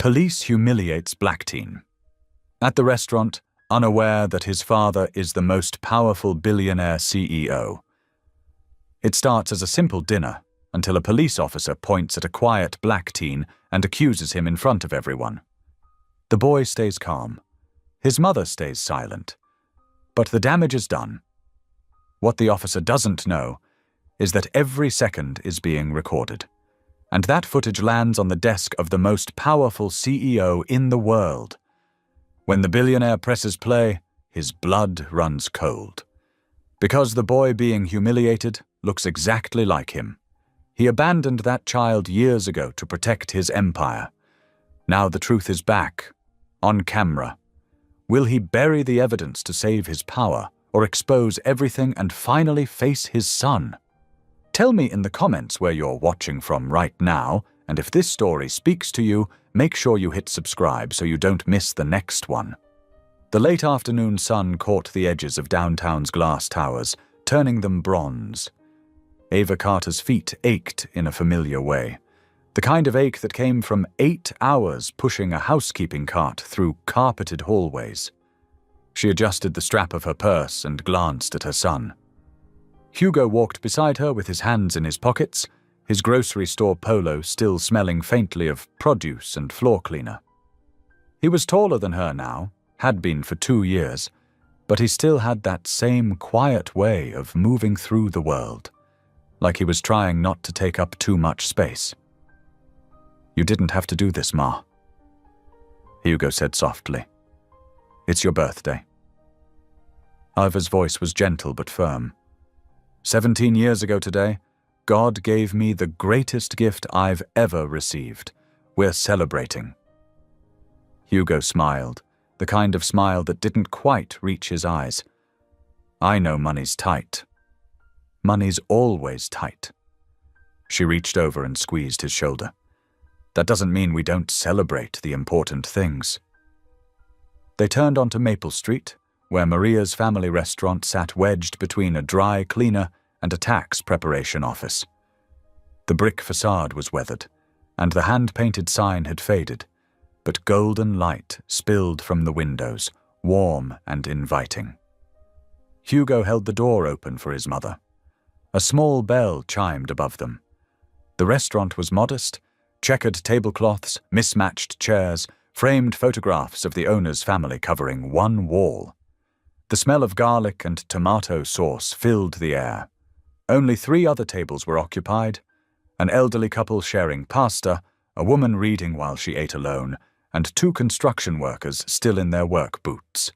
Police humiliates black teen. At the restaurant, unaware that his father is the most powerful billionaire CEO. It starts as a simple dinner until a police officer points at a quiet black teen and accuses him in front of everyone. The boy stays calm. His mother stays silent. But the damage is done. What the officer doesn't know is that every second is being recorded. And that footage lands on the desk of the most powerful CEO in the world. When the billionaire presses play, his blood runs cold. Because the boy being humiliated looks exactly like him. He abandoned that child years ago to protect his empire. Now the truth is back, on camera. Will he bury the evidence to save his power, or expose everything and finally face his son? Tell me in the comments where you're watching from right now, and if this story speaks to you, make sure you hit subscribe so you don't miss the next one. The late afternoon sun caught the edges of downtown's glass towers, turning them bronze. Ava Carter's feet ached in a familiar way, the kind of ache that came from 8 hours pushing a housekeeping cart through carpeted hallways. She adjusted the strap of her purse and glanced at her son. Hugo walked beside her with his hands in his pockets, his grocery store polo still smelling faintly of produce and floor cleaner. He was taller than her now, had been for 2 years, but he still had that same quiet way of moving through the world, like he was trying not to take up too much space. "You didn't have to do this, Ma," Hugo said softly. "It's your birthday." Iva's voice was gentle but firm. 17 years ago today, God gave me the greatest gift I've ever received. We're celebrating. Hugo smiled, the kind of smile that didn't quite reach his eyes. "I know money's tight. Money's always tight." She reached over and squeezed his shoulder. "That doesn't mean we don't celebrate the important things." They turned onto Maple Street, where Maria's family restaurant sat wedged between a dry cleaner and a tax preparation office. The brick facade was weathered, and the hand-painted sign had faded, but golden light spilled from the windows, warm and inviting. Hugo held the door open for his mother. A small bell chimed above them. The restaurant was modest, checkered tablecloths, mismatched chairs, framed photographs of the owner's family covering one wall. The smell of garlic and tomato sauce filled the air. Only 3 other tables were occupied, an elderly couple sharing pasta, a woman reading while she ate alone, and 2 construction workers still in their work boots.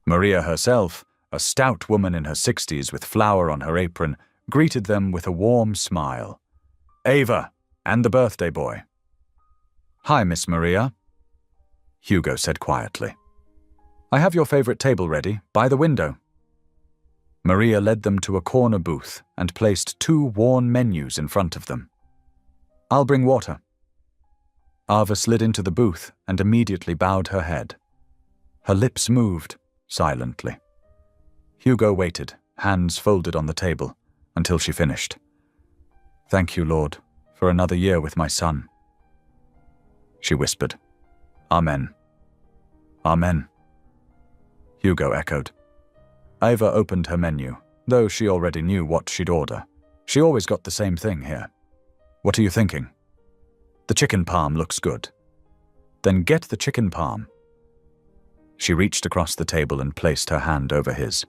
Maria herself, a stout woman in her 60s with flour on her apron, greeted them with a warm smile. "Ava, and the birthday boy." "Hi, Miss Maria," Hugo said quietly. "I have your favorite table ready, by the window." Maria led them to a corner booth and placed 2 worn menus in front of them. "I'll bring water." Ava slid into the booth and immediately bowed her head. Her lips moved, silently. Hugo waited, hands folded on the table, until she finished. "Thank you, Lord, for another year with my son." She whispered, "Amen. Amen." Hugo echoed. Ava opened her menu, though she already knew what she'd order. She always got the same thing here. "What are you thinking?" "The chicken parm looks good." "Then get the chicken parm." She reached across the table and placed her hand over his.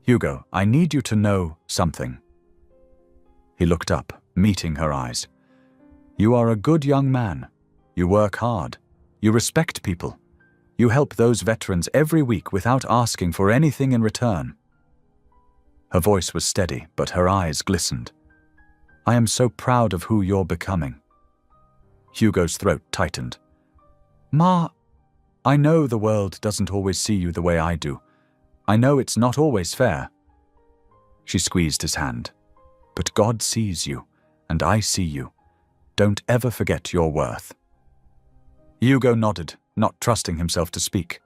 "Hugo, I need you to know something." He looked up, meeting her eyes. "You are a good young man. You work hard. You respect people. You help those veterans every week without asking for anything in return." Her voice was steady, but her eyes glistened. "I am so proud of who you're becoming." Hugo's throat tightened. "Ma, I know the world doesn't always see you the way I do. I know it's not always fair." She squeezed his hand. "But God sees you, and I see you. Don't ever forget your worth." Hugo nodded, not trusting himself to speak.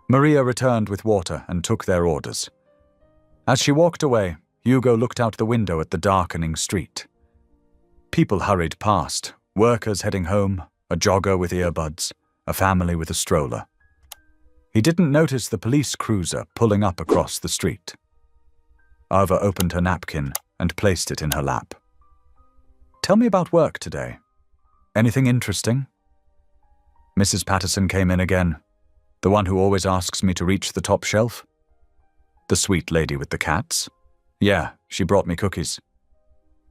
Maria returned with water and took their orders. As she walked away, Hugo looked out the window at the darkening street. People hurried past, workers heading home, a jogger with earbuds, a family with a stroller. He didn't notice the police cruiser pulling up across the street. Ava opened her napkin and placed it in her lap. "Tell me about work today. Anything interesting?" Mrs. Patterson came in again, the one who always asks me to reach the top shelf. The sweet lady with the cats? Yeah, she brought me cookies.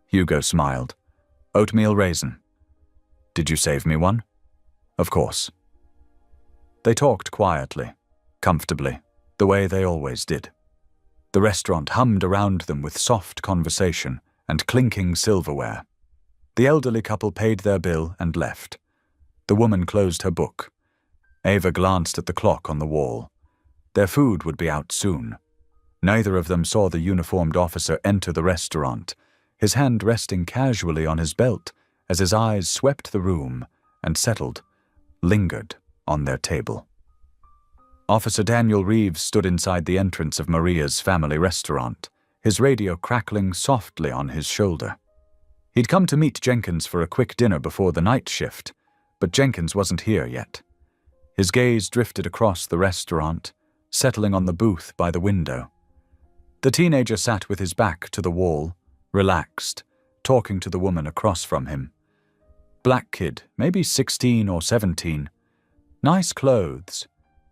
Hugo smiled. Oatmeal raisin. Did you save me one? Of course. They talked quietly, comfortably, the way they always did. The restaurant hummed around them with soft conversation and clinking silverware. The elderly couple paid their bill and left. The woman closed her book. Ava glanced at the clock on the wall. Their food would be out soon. Neither of them saw the uniformed officer enter the restaurant, his hand resting casually on his belt as his eyes swept the room and settled, lingered on their table. Officer Daniel Reeves stood inside the entrance of Maria's family restaurant, his radio crackling softly on his shoulder. He'd come to meet Jenkins for a quick dinner before the night shift, but Jenkins wasn't here yet. His gaze drifted across the restaurant, settling on the booth by the window. The teenager sat with his back to the wall, relaxed, talking to the woman across from him. Black kid, maybe 16 or 17. Nice clothes.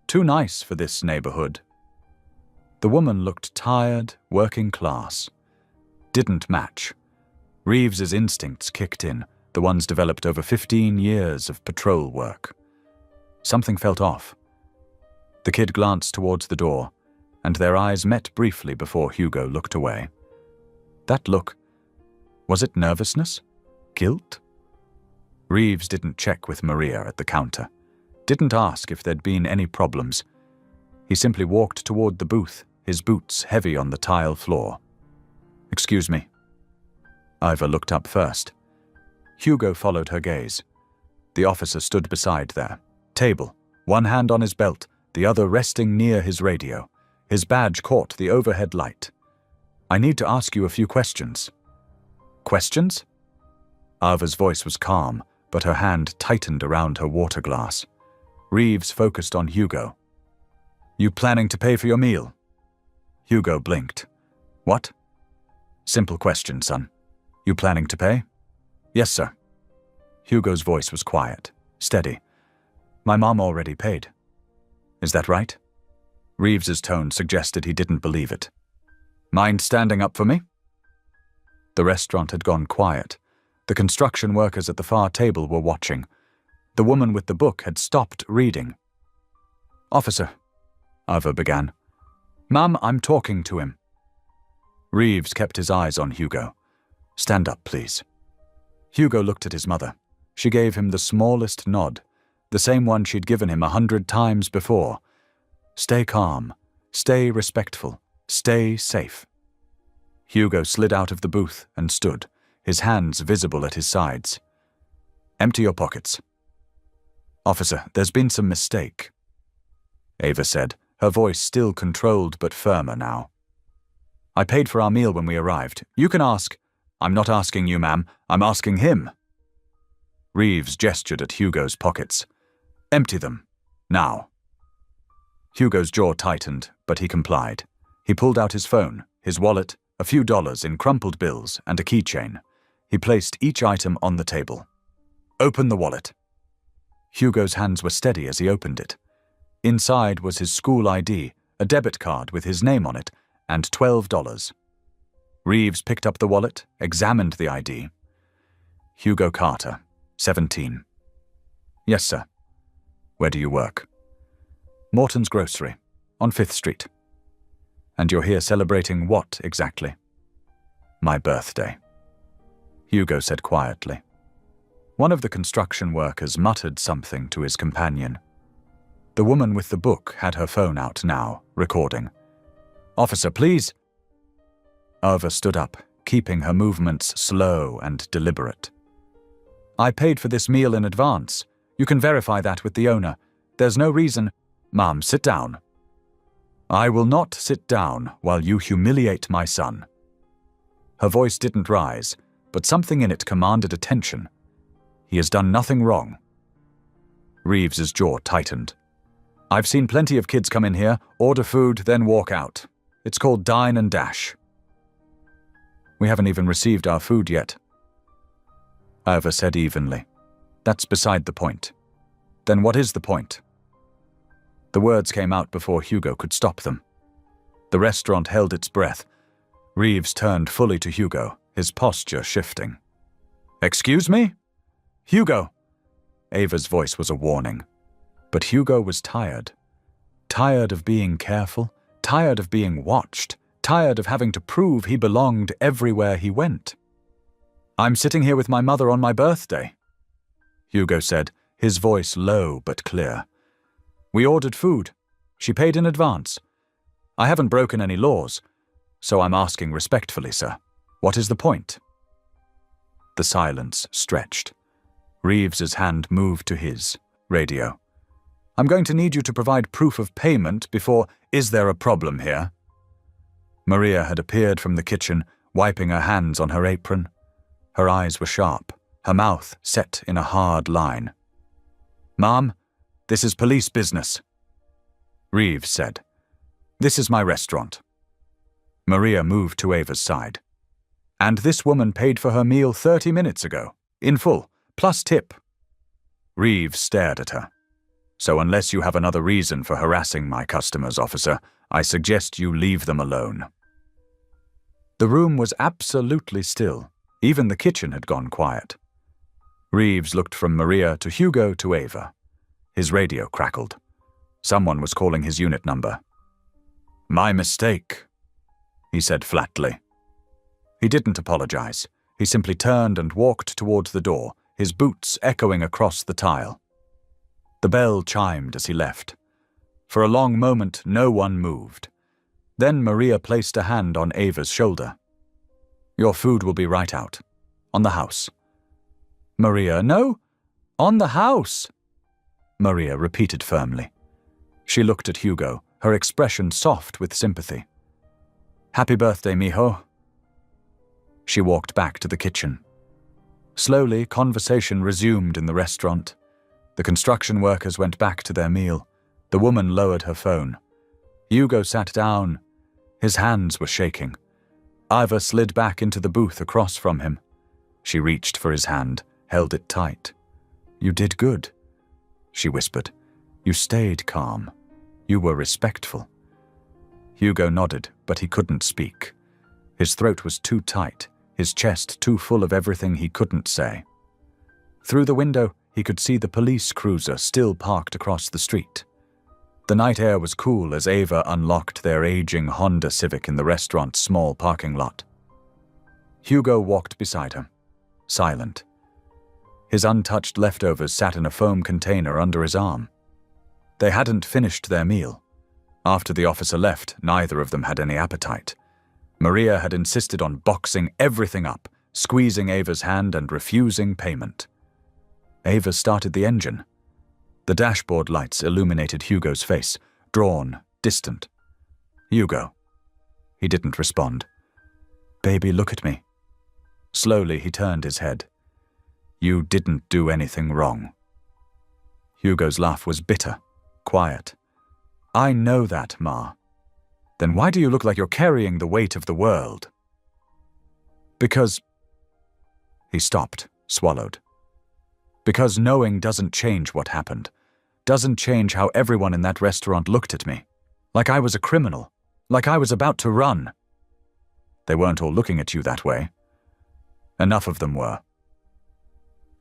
Too nice for this neighborhood. The woman looked tired, working class. Didn't match. Reeves's instincts kicked in, the ones developed over 15 years of patrol work. Something felt off. The kid glanced towards the door, and their eyes met briefly before Hugo looked away. That look, was it nervousness? Guilt? Reeves didn't check with Maria at the counter, didn't ask if there'd been any problems. He simply walked toward the booth, his boots heavy on the tile floor. "Excuse me." Ava looked up first. Hugo followed her gaze. The officer stood beside their table, one hand on his belt, the other resting near his radio. His badge caught the overhead light. "I need to ask you a few questions." "Questions?" Ava's voice was calm, but her hand tightened around her water glass. Reeves focused on Hugo. "You planning to pay for your meal?" Hugo blinked. "What?" "Simple question, son. You planning to pay?" "Yes, sir." Hugo's voice was quiet, steady. "My mom already paid." "Is that right?" Reeves's tone suggested he didn't believe it. "Mind standing up for me?" The restaurant had gone quiet. The construction workers at the far table were watching. The woman with the book had stopped reading. "Officer," Ava began. "Ma'am, I'm talking to him." Reeves kept his eyes on Hugo. "Stand up, please." Hugo looked at his mother. She gave him the smallest nod, the same one she'd given him 100 times before. Stay calm, stay respectful, stay safe. Hugo slid out of the booth and stood, his hands visible at his sides. "Empty your pockets." "Officer, there's been some mistake," Ava said, her voice still controlled but firmer now. "I paid for our meal when we arrived. You can ask—" "I'm not asking you, ma'am. I'm asking him." Reeves gestured at Hugo's pockets. "Empty them. Now." Hugo's jaw tightened, but he complied. He pulled out his phone, his wallet, a few dollars in crumpled bills, and a keychain. He placed each item on the table. "Open the wallet." Hugo's hands were steady as he opened it. Inside was his school ID, a debit card with his name on it, and $12. Reeves picked up the wallet, examined the ID. Hugo Carter, 17. "Yes, sir." "Where do you work?" "Morton's Grocery, on 5th Street. "And you're here celebrating what exactly?" "My birthday," Hugo said quietly. One of the construction workers muttered something to his companion. The woman with the book had her phone out now, recording. "Officer, please." Ava stood up, keeping her movements slow and deliberate. "I paid for this meal in advance. You can verify that with the owner. There's no reason—" "Ma'am, sit down." "I will not sit down while you humiliate my son." Her voice didn't rise, but something in it commanded attention. "He has done nothing wrong. Reeves's jaw tightened. "I've seen plenty of kids come in here, order food, then walk out. It's called dine and dash." "We haven't even received our food yet," Ivor said evenly. "That's beside the point." "Then what is the point?" The words came out before Hugo could stop them. The restaurant held its breath. Reeves turned fully to Hugo, his posture shifting. "Excuse me?" "Hugo!" Ava's voice was a warning. But Hugo was tired. Tired of being careful, tired of being watched, tired of having to prove he belonged everywhere he went. "I'm sitting here with my mother on my birthday," Hugo said, his voice low but clear. "We ordered food. She paid in advance. I haven't broken any laws, so I'm asking respectfully, sir. What is the point?" The silence stretched. Reeves's hand moved to his. Radio. "I'm going to need you to provide proof of payment before—" "Is there a problem here?" Maria had appeared from the kitchen, wiping her hands on her apron. Her eyes were sharp, her mouth set in a hard line. "Ma'am, this is police business," Reeves said. "This is my restaurant." Maria moved to Ava's side. "And this woman paid for her meal 30 minutes ago, in full, plus tip." Reeves stared at her. "So unless you have another reason for harassing my customers, officer, I suggest you leave them alone." The room was absolutely still. Even the kitchen had gone quiet. Reeves looked from Maria to Hugo to Ava. His radio crackled. Someone was calling his unit number. "My mistake," he said flatly. He didn't apologize. He simply turned and walked towards the door, his boots echoing across the tile. The bell chimed as he left. For a long moment, no one moved. Then Maria placed a hand on Ava's shoulder. "Your food will be right out. On the house." "Maria, no. On the house," Maria repeated firmly. She looked at Hugo, her expression soft with sympathy. "Happy birthday, mijo." She walked back to the kitchen. Slowly, conversation resumed in the restaurant. The construction workers went back to their meal. The woman lowered her phone. Hugo sat down. His hands were shaking. Ivor slid back into the booth across from him. She reached for his hand, held it tight. "You did good," she whispered. "You stayed calm. You were respectful." Hugo nodded, but he couldn't speak. His throat was too tight, his chest too full of everything he couldn't say. Through the window, he could see the police cruiser still parked across the street. The night air was cool as Ava unlocked their aging Honda Civic in the restaurant's small parking lot. Hugo walked beside her, silent. His untouched leftovers sat in a foam container under his arm. They hadn't finished their meal. After the officer left, neither of them had any appetite. Maria had insisted on boxing everything up, squeezing Ava's hand and refusing payment. Ava started the engine. The dashboard lights illuminated Hugo's face, drawn, distant. "Hugo." He didn't respond. "Baby, look at me." Slowly, he turned his head. "You didn't do anything wrong." Hugo's laugh was bitter, quiet. "I know that, Ma. Then why do you look like you're carrying the weight of the world?" "Because—" He stopped, swallowed. "Because knowing doesn't change what happened. Doesn't change how everyone in that restaurant looked at me. Like I was a criminal. Like I was about to run. They weren't all looking at you that way. Enough of them were."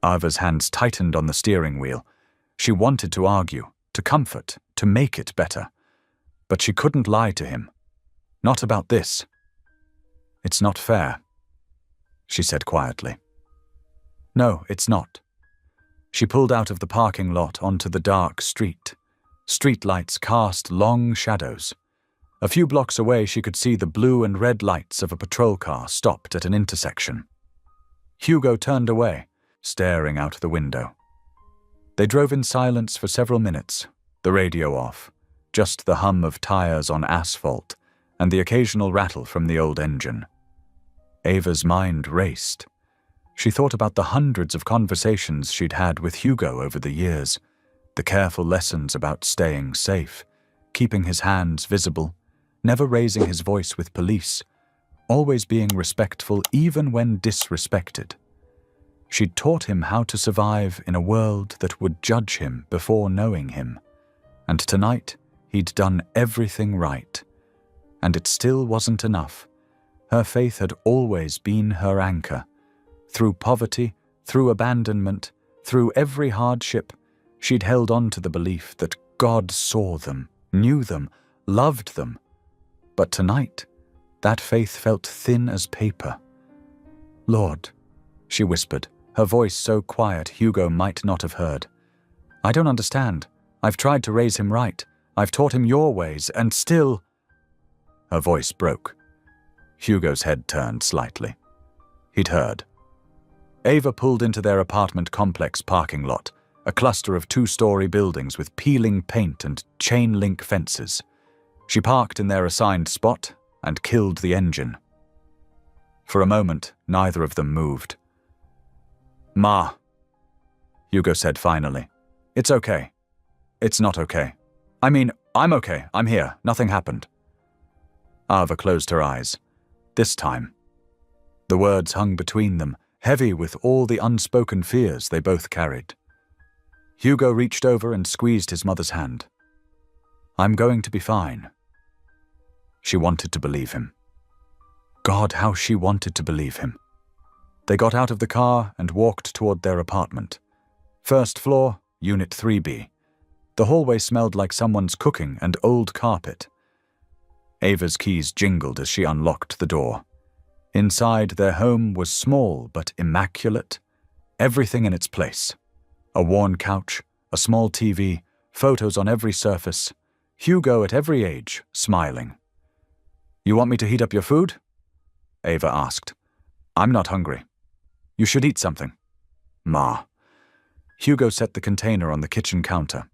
Ava's hands tightened on the steering wheel. She wanted to argue, to comfort, to make it better. But she couldn't lie to him. Not about this. "It's not fair," she said quietly. "No, it's not." She pulled out of the parking lot onto the dark street. Streetlights cast long shadows. A few blocks away, she could see the blue and red lights of a patrol car stopped at an intersection. Hugo turned away, staring out the window. They drove in silence for several minutes, the radio off, just the hum of tires on asphalt and the occasional rattle from the old engine. Ava's mind raced. She thought about the hundreds of conversations she'd had with Hugo over the years, The careful lessons about staying safe, keeping his hands visible, never raising his voice with police, always being respectful even when disrespected. She'd taught him how to survive in a world that would judge him before knowing him. And tonight, he'd done everything right. And it still wasn't enough. Her faith had always been her anchor. Through poverty, through abandonment, through every hardship, she'd held on to the belief that God saw them, knew them, loved them. But tonight, that faith felt thin as paper. "Lord," she whispered, her voice so quiet Hugo might not have heard. "I don't understand. I've tried to raise him right. I've taught him your ways, and still—" Her voice broke. Hugo's head turned slightly. He'd heard. Ava pulled into their apartment complex parking lot, a cluster of 2-story buildings with peeling paint and chain-link fences. She parked in their assigned spot and killed the engine. For a moment, neither of them moved. "Ma," Hugo said finally. "It's okay. It's not okay. I mean, I'm okay. I'm here. Nothing happened." Ava closed her eyes. This time. The words hung between them, heavy with all the unspoken fears they both carried. Hugo reached over and squeezed his mother's hand. "I'm going to be fine." She wanted to believe him. God, how she wanted to believe him. They got out of the car and walked toward their apartment. First floor, Unit 3B. The hallway smelled like someone's cooking and old carpet. Ava's keys jingled as she unlocked the door. Inside, their home was small but immaculate. Everything in its place. A worn couch, a small TV, photos on every surface. Hugo at every age, smiling. "You want me to heat up your food?" Ava asked. "I'm not hungry. You should eat something." "Ma." Hugo set the container on the kitchen counter.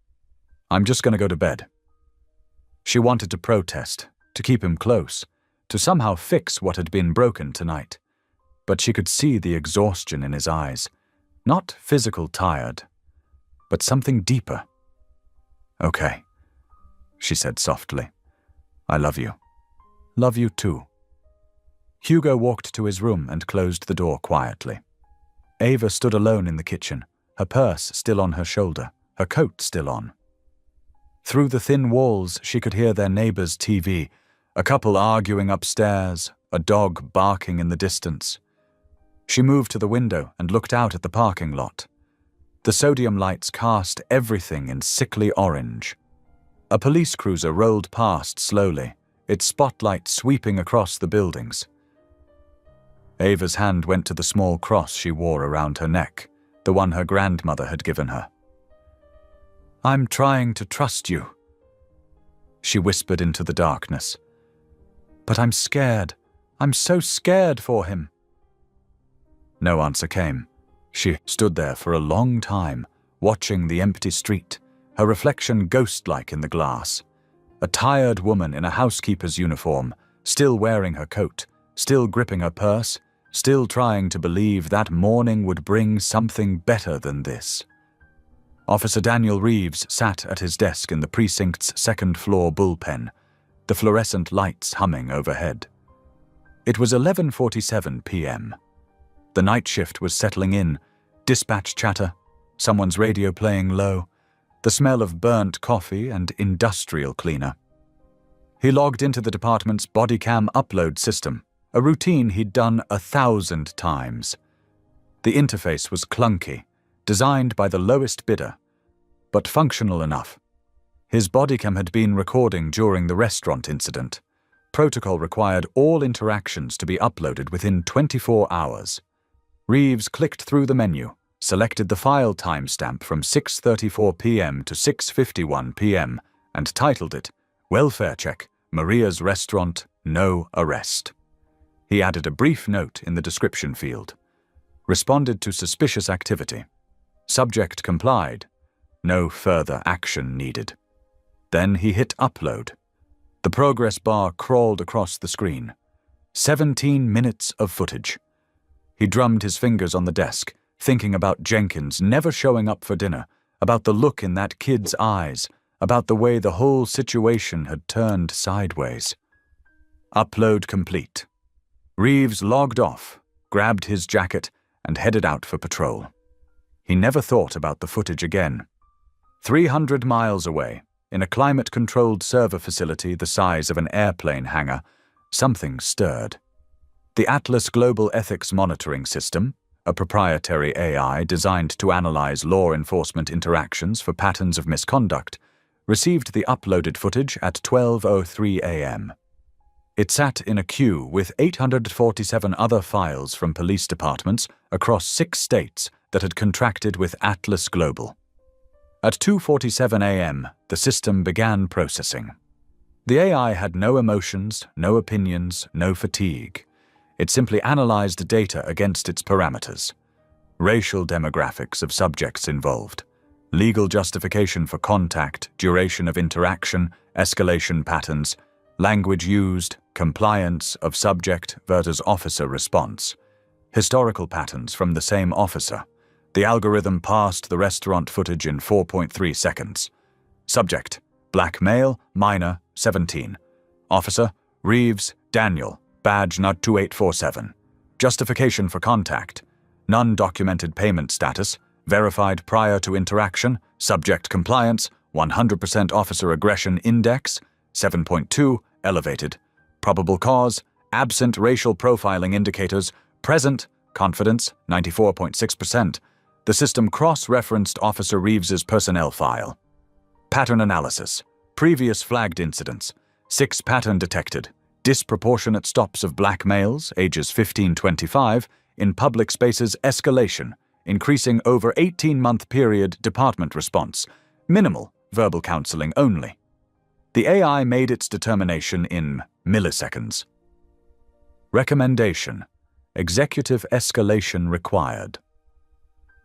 "I'm just going to go to bed." She wanted to protest, to keep him close, to somehow fix what had been broken tonight. But she could see the exhaustion in his eyes. Not physical tired, but something deeper. "Okay," she said softly. "I love you. Love you too." Hugo walked to his room and closed the door quietly. Ava stood alone in the kitchen, her purse still on her shoulder, her coat still on. Through the thin walls, she could hear their neighbor's TV, a couple arguing upstairs, a dog barking in the distance. She moved to the window and looked out at the parking lot. The sodium lights cast everything in sickly orange. A police cruiser rolled past slowly, its spotlight sweeping across the buildings. Ava's hand went to the small cross she wore around her neck, the one her grandmother had given her. "I'm trying to trust you," she whispered into the darkness. "But I'm scared. I'm so scared for him." No answer came. She stood there for a long time, watching the empty street, her reflection ghost-like in the glass. A tired woman in a housekeeper's uniform, still wearing her coat, still gripping her purse, still trying to believe that morning would bring something better than this. Officer Daniel Reeves sat at his desk in the precinct's second-floor bullpen, the fluorescent lights humming overhead. It was 11:47 p.m. The night shift was settling in, dispatch chatter, someone's radio playing low, the smell of burnt coffee and industrial cleaner. He logged into the department's body cam upload system, a routine he'd done 1,000 times. The interface was clunky, designed by the lowest bidder, but functional enough. His bodycam had been recording during the restaurant incident. Protocol required all interactions to be uploaded within 24 hours. Reeves clicked through the menu, selected the file timestamp from 6:34 p.m. to 6:51 p.m. and titled it, "Welfare Check, Maria's Restaurant, No Arrest." He added a brief note in the description field. Responded to suspicious activity. Subject complied. No further action needed. Then he hit upload. The progress bar crawled across the screen. 17 minutes of footage. He drummed his fingers on the desk, thinking about Jenkins never showing up for dinner, about the look in that kid's eyes, about the way the whole situation had turned sideways. Upload complete. Reeves logged off, grabbed his jacket, and headed out for patrol. He never thought about the footage again. 300 miles away, in a climate-controlled server facility the size of an airplane hangar, something stirred. The Atlas Global Ethics Monitoring System, a proprietary AI designed to analyze law enforcement interactions for patterns of misconduct, received the uploaded footage at 12:03 a.m. It sat in a queue with 847 other files from police departments across 6 states that had contracted with Atlas Global. At 2:47 a.m., the system began processing. The AI had no emotions, no opinions, no fatigue. It simply analyzed data against its parameters. Racial demographics of subjects involved, legal justification for contact, duration of interaction, escalation patterns, language used, compliance of subject versus officer response, historical patterns from the same officer. The algorithm passed the restaurant footage in 4.3 seconds. Subject: black male, minor, 17. Officer: Reeves, Daniel, badge nut 2847. Justification for contact: none documented payment status, verified prior to interaction, subject compliance, 100% officer aggression index, 7.2, elevated. Probable cause: absent racial profiling indicators, present, confidence, 94.6%. The system cross-referenced Officer Reeves's personnel file. Pattern analysis: previous flagged incidents, 6 pattern detected, disproportionate stops of black males, ages 15-25, in public spaces escalation, increasing over 18-month period department response, minimal verbal counseling only. The AI made its determination in milliseconds. Recommendation: executive escalation required.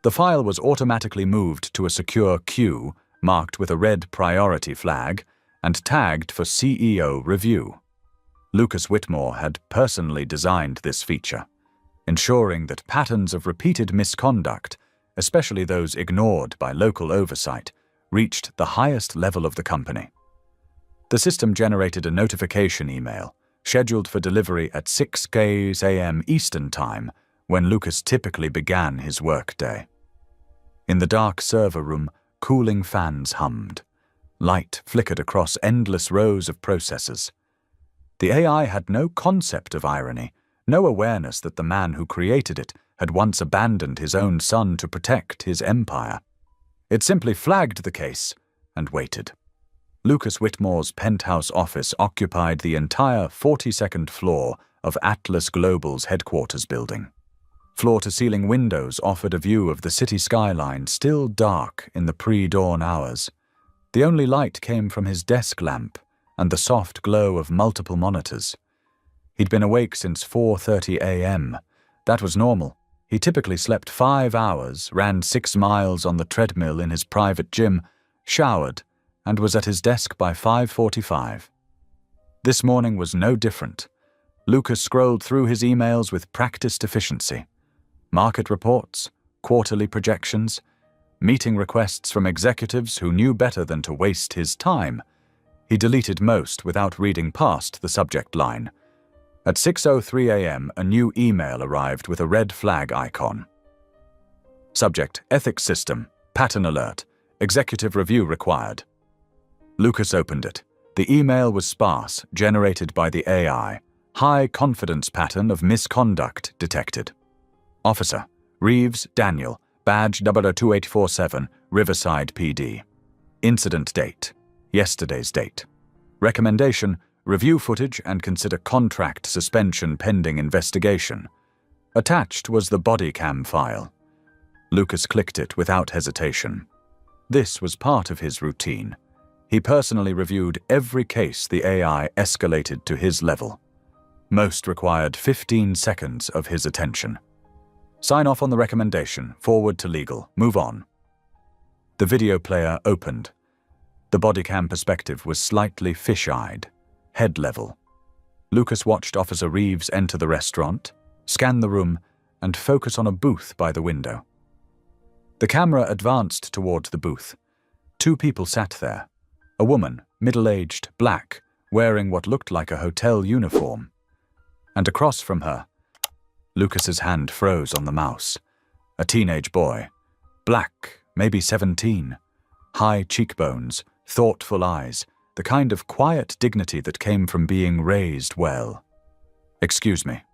The file was automatically moved to a secure queue marked with a red priority flag and tagged for CEO review. Lucas Whitmore had personally designed this feature, ensuring that patterns of repeated misconduct, especially those ignored by local oversight, reached the highest level of the company. The system generated a notification email, scheduled for delivery at 6 a.m. Eastern Time, when Lucas typically began his workday. In the dark server room, cooling fans hummed. Light flickered across endless rows of processors. The AI had no concept of irony, no awareness that the man who created it had once abandoned his own son to protect his empire. It simply flagged the case and waited. Lucas Whitmore's penthouse office occupied the entire 42nd floor of Atlas Global's headquarters building. Floor-to-ceiling windows offered a view of the city skyline, still dark in the pre-dawn hours. The only light came from his desk lamp and the soft glow of multiple monitors. He'd been awake since 4:30 a.m. That was normal. He typically slept 5 hours, ran 6 miles on the treadmill in his private gym, showered, and was at his desk by 5:45. This morning was no different. Lucas scrolled through his emails with practiced efficiency. Market reports, quarterly projections, meeting requests from executives who knew better than to waste his time. He deleted most without reading past the subject line. At 6:03 a.m., a new email arrived with a red flag icon. Subject: ethics system, pattern alert, executive review required. Lucas opened it. The email was sparse, generated by the AI. High confidence pattern of misconduct detected. Officer: Reeves, Daniel, badge 02847, Riverside PD. Incident date: yesterday's date. Recommendation: review footage and consider contract suspension pending investigation. Attached was the body cam file. Lucas clicked it without hesitation. This was part of his routine. He personally reviewed every case the AI escalated to his level. Most required 15 seconds of his attention. Sign off on the recommendation, forward to legal, move on. The video player opened. The bodycam perspective was slightly fish-eyed, head level. Lucas watched Officer Reeves enter the restaurant, scan the room, and focus on a booth by the window. The camera advanced toward the booth. 2 people sat there. A woman, middle-aged, black, wearing what looked like a hotel uniform. And across from her, Lucas's hand froze on the mouse. A teenage boy. Black, maybe 17. High cheekbones, thoughtful eyes, the kind of quiet dignity that came from being raised well. "Excuse me."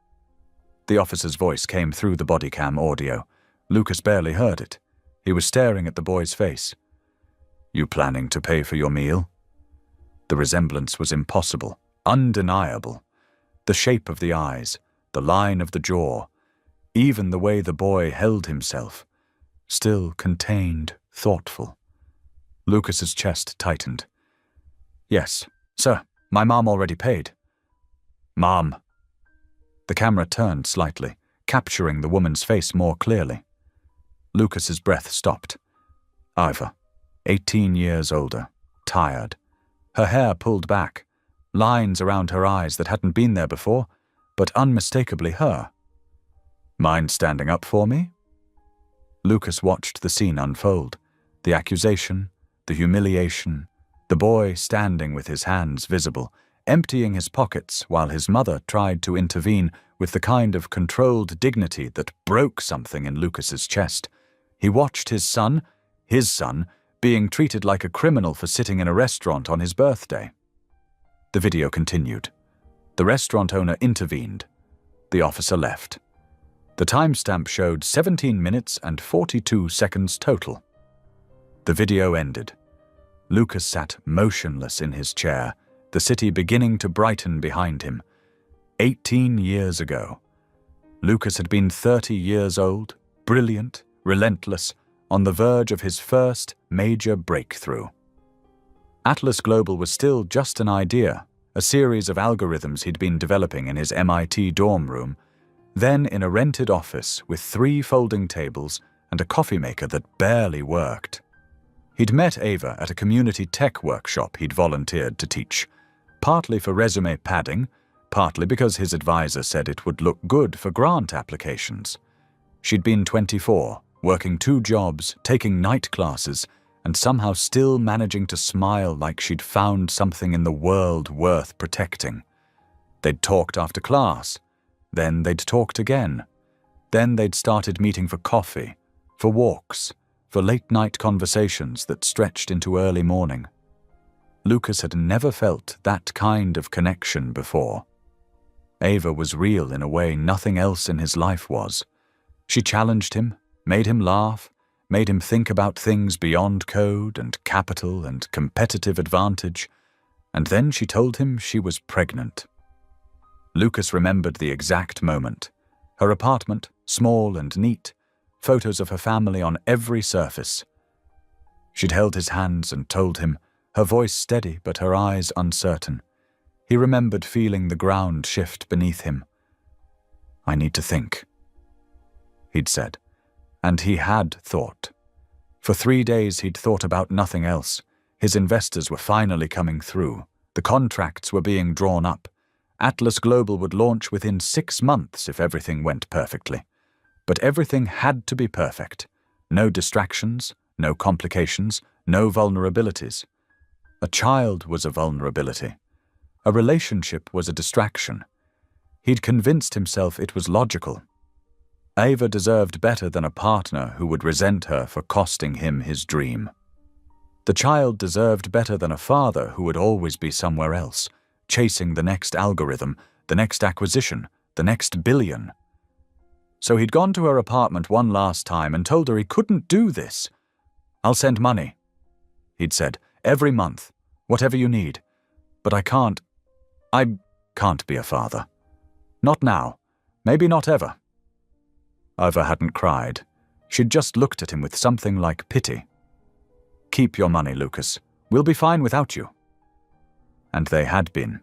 The officer's voice came through the body cam audio. Lucas barely heard it. He was staring at the boy's face. "You planning to pay for your meal?" The resemblance was impossible, undeniable. The shape of the eyes, the line of the jaw, even the way the boy held himself. Still contained, thoughtful. Lucas's chest tightened. "Yes, sir, my mom already paid." "Mom." The camera turned slightly, capturing the woman's face more clearly. Lucas's breath stopped. Iva, 18 years older, tired. Her hair pulled back, lines around her eyes that hadn't been there before, but unmistakably her. "Mind standing up for me?" Lucas watched the scene unfold. The accusation, the humiliation, the boy standing with his hands visible, emptying his pockets while his mother tried to intervene with the kind of controlled dignity that broke something in Lucas's chest. He watched his son, being treated like a criminal for sitting in a restaurant on his birthday. The video continued. The restaurant owner intervened. The officer left. The timestamp showed 17 minutes and 42 seconds total. The video ended. Lucas sat motionless in his chair, the city beginning to brighten behind him. 18 years ago. Lucas had been 30 years old, brilliant, relentless, on the verge of his first major breakthrough. Atlas Global was still just an idea, a series of algorithms he'd been developing in his MIT dorm room, then in a rented office with 3 folding tables and a coffee maker that barely worked. He'd met Ava at a community tech workshop he'd volunteered to teach, partly for resume padding, partly because his advisor said it would look good for grant applications. She'd been 24, working 2 jobs, taking night classes, and somehow still managing to smile like she'd found something in the world worth protecting. They'd talked after class. Then they'd talked again. Then they'd started meeting for coffee, for walks, for late-night conversations that stretched into early morning. Lucas had never felt that kind of connection before. Ava was real in a way nothing else in his life was. She challenged him, made him laugh, made him think about things beyond code and capital and competitive advantage, and then she told him she was pregnant. Lucas remembered the exact moment. Her apartment, small and neat, photos of her family on every surface. She'd held his hands and told him, her voice steady but her eyes uncertain. He remembered feeling the ground shift beneath him. "I need to think," he'd said. And he had thought. For 3 days he'd thought about nothing else. His investors were finally coming through. The contracts were being drawn up. Atlas Global would launch within 6 months if everything went perfectly. But everything had to be perfect. No distractions, no complications, no vulnerabilities. A child was a vulnerability. A relationship was a distraction. He'd convinced himself it was logical. Ava deserved better than a partner who would resent her for costing him his dream. The child deserved better than a father who would always be somewhere else, chasing the next algorithm, the next acquisition, the next billion. So he'd gone to her apartment one last time and told her he couldn't do this. "I'll send money," he'd said, "every month, whatever you need. But I can't be a father. Not now, maybe not ever." Ava hadn't cried. She'd just looked at him with something like pity. "Keep your money, Lucas. We'll be fine without you." And they had been.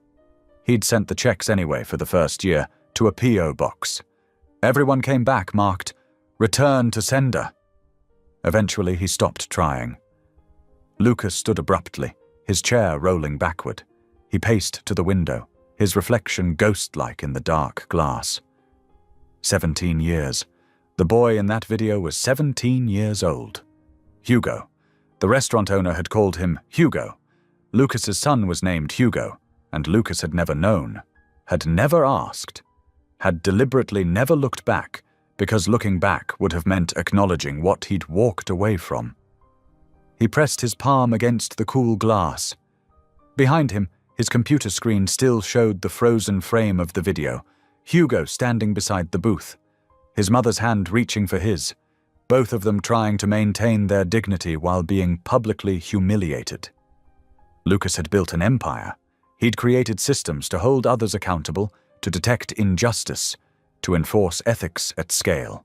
He'd sent the checks anyway for the first year, to a P.O. box. Everyone came back marked, "Return to sender." Eventually he stopped trying. Lucas stood abruptly, his chair rolling backward. He paced to the window, his reflection ghost-like in the dark glass. 17 years. The boy in that video was 17 years old. Hugo. The restaurant owner had called him Hugo. Lucas's son was named Hugo, and Lucas had never known, had never asked, had deliberately never looked back, because looking back would have meant acknowledging what he'd walked away from. He pressed his palm against the cool glass. Behind him, his computer screen still showed the frozen frame of the video, Hugo standing beside the booth, his mother's hand reaching for his, both of them trying to maintain their dignity while being publicly humiliated. Lucas had built an empire. He'd created systems to hold others accountable, to detect injustice, to enforce ethics at scale.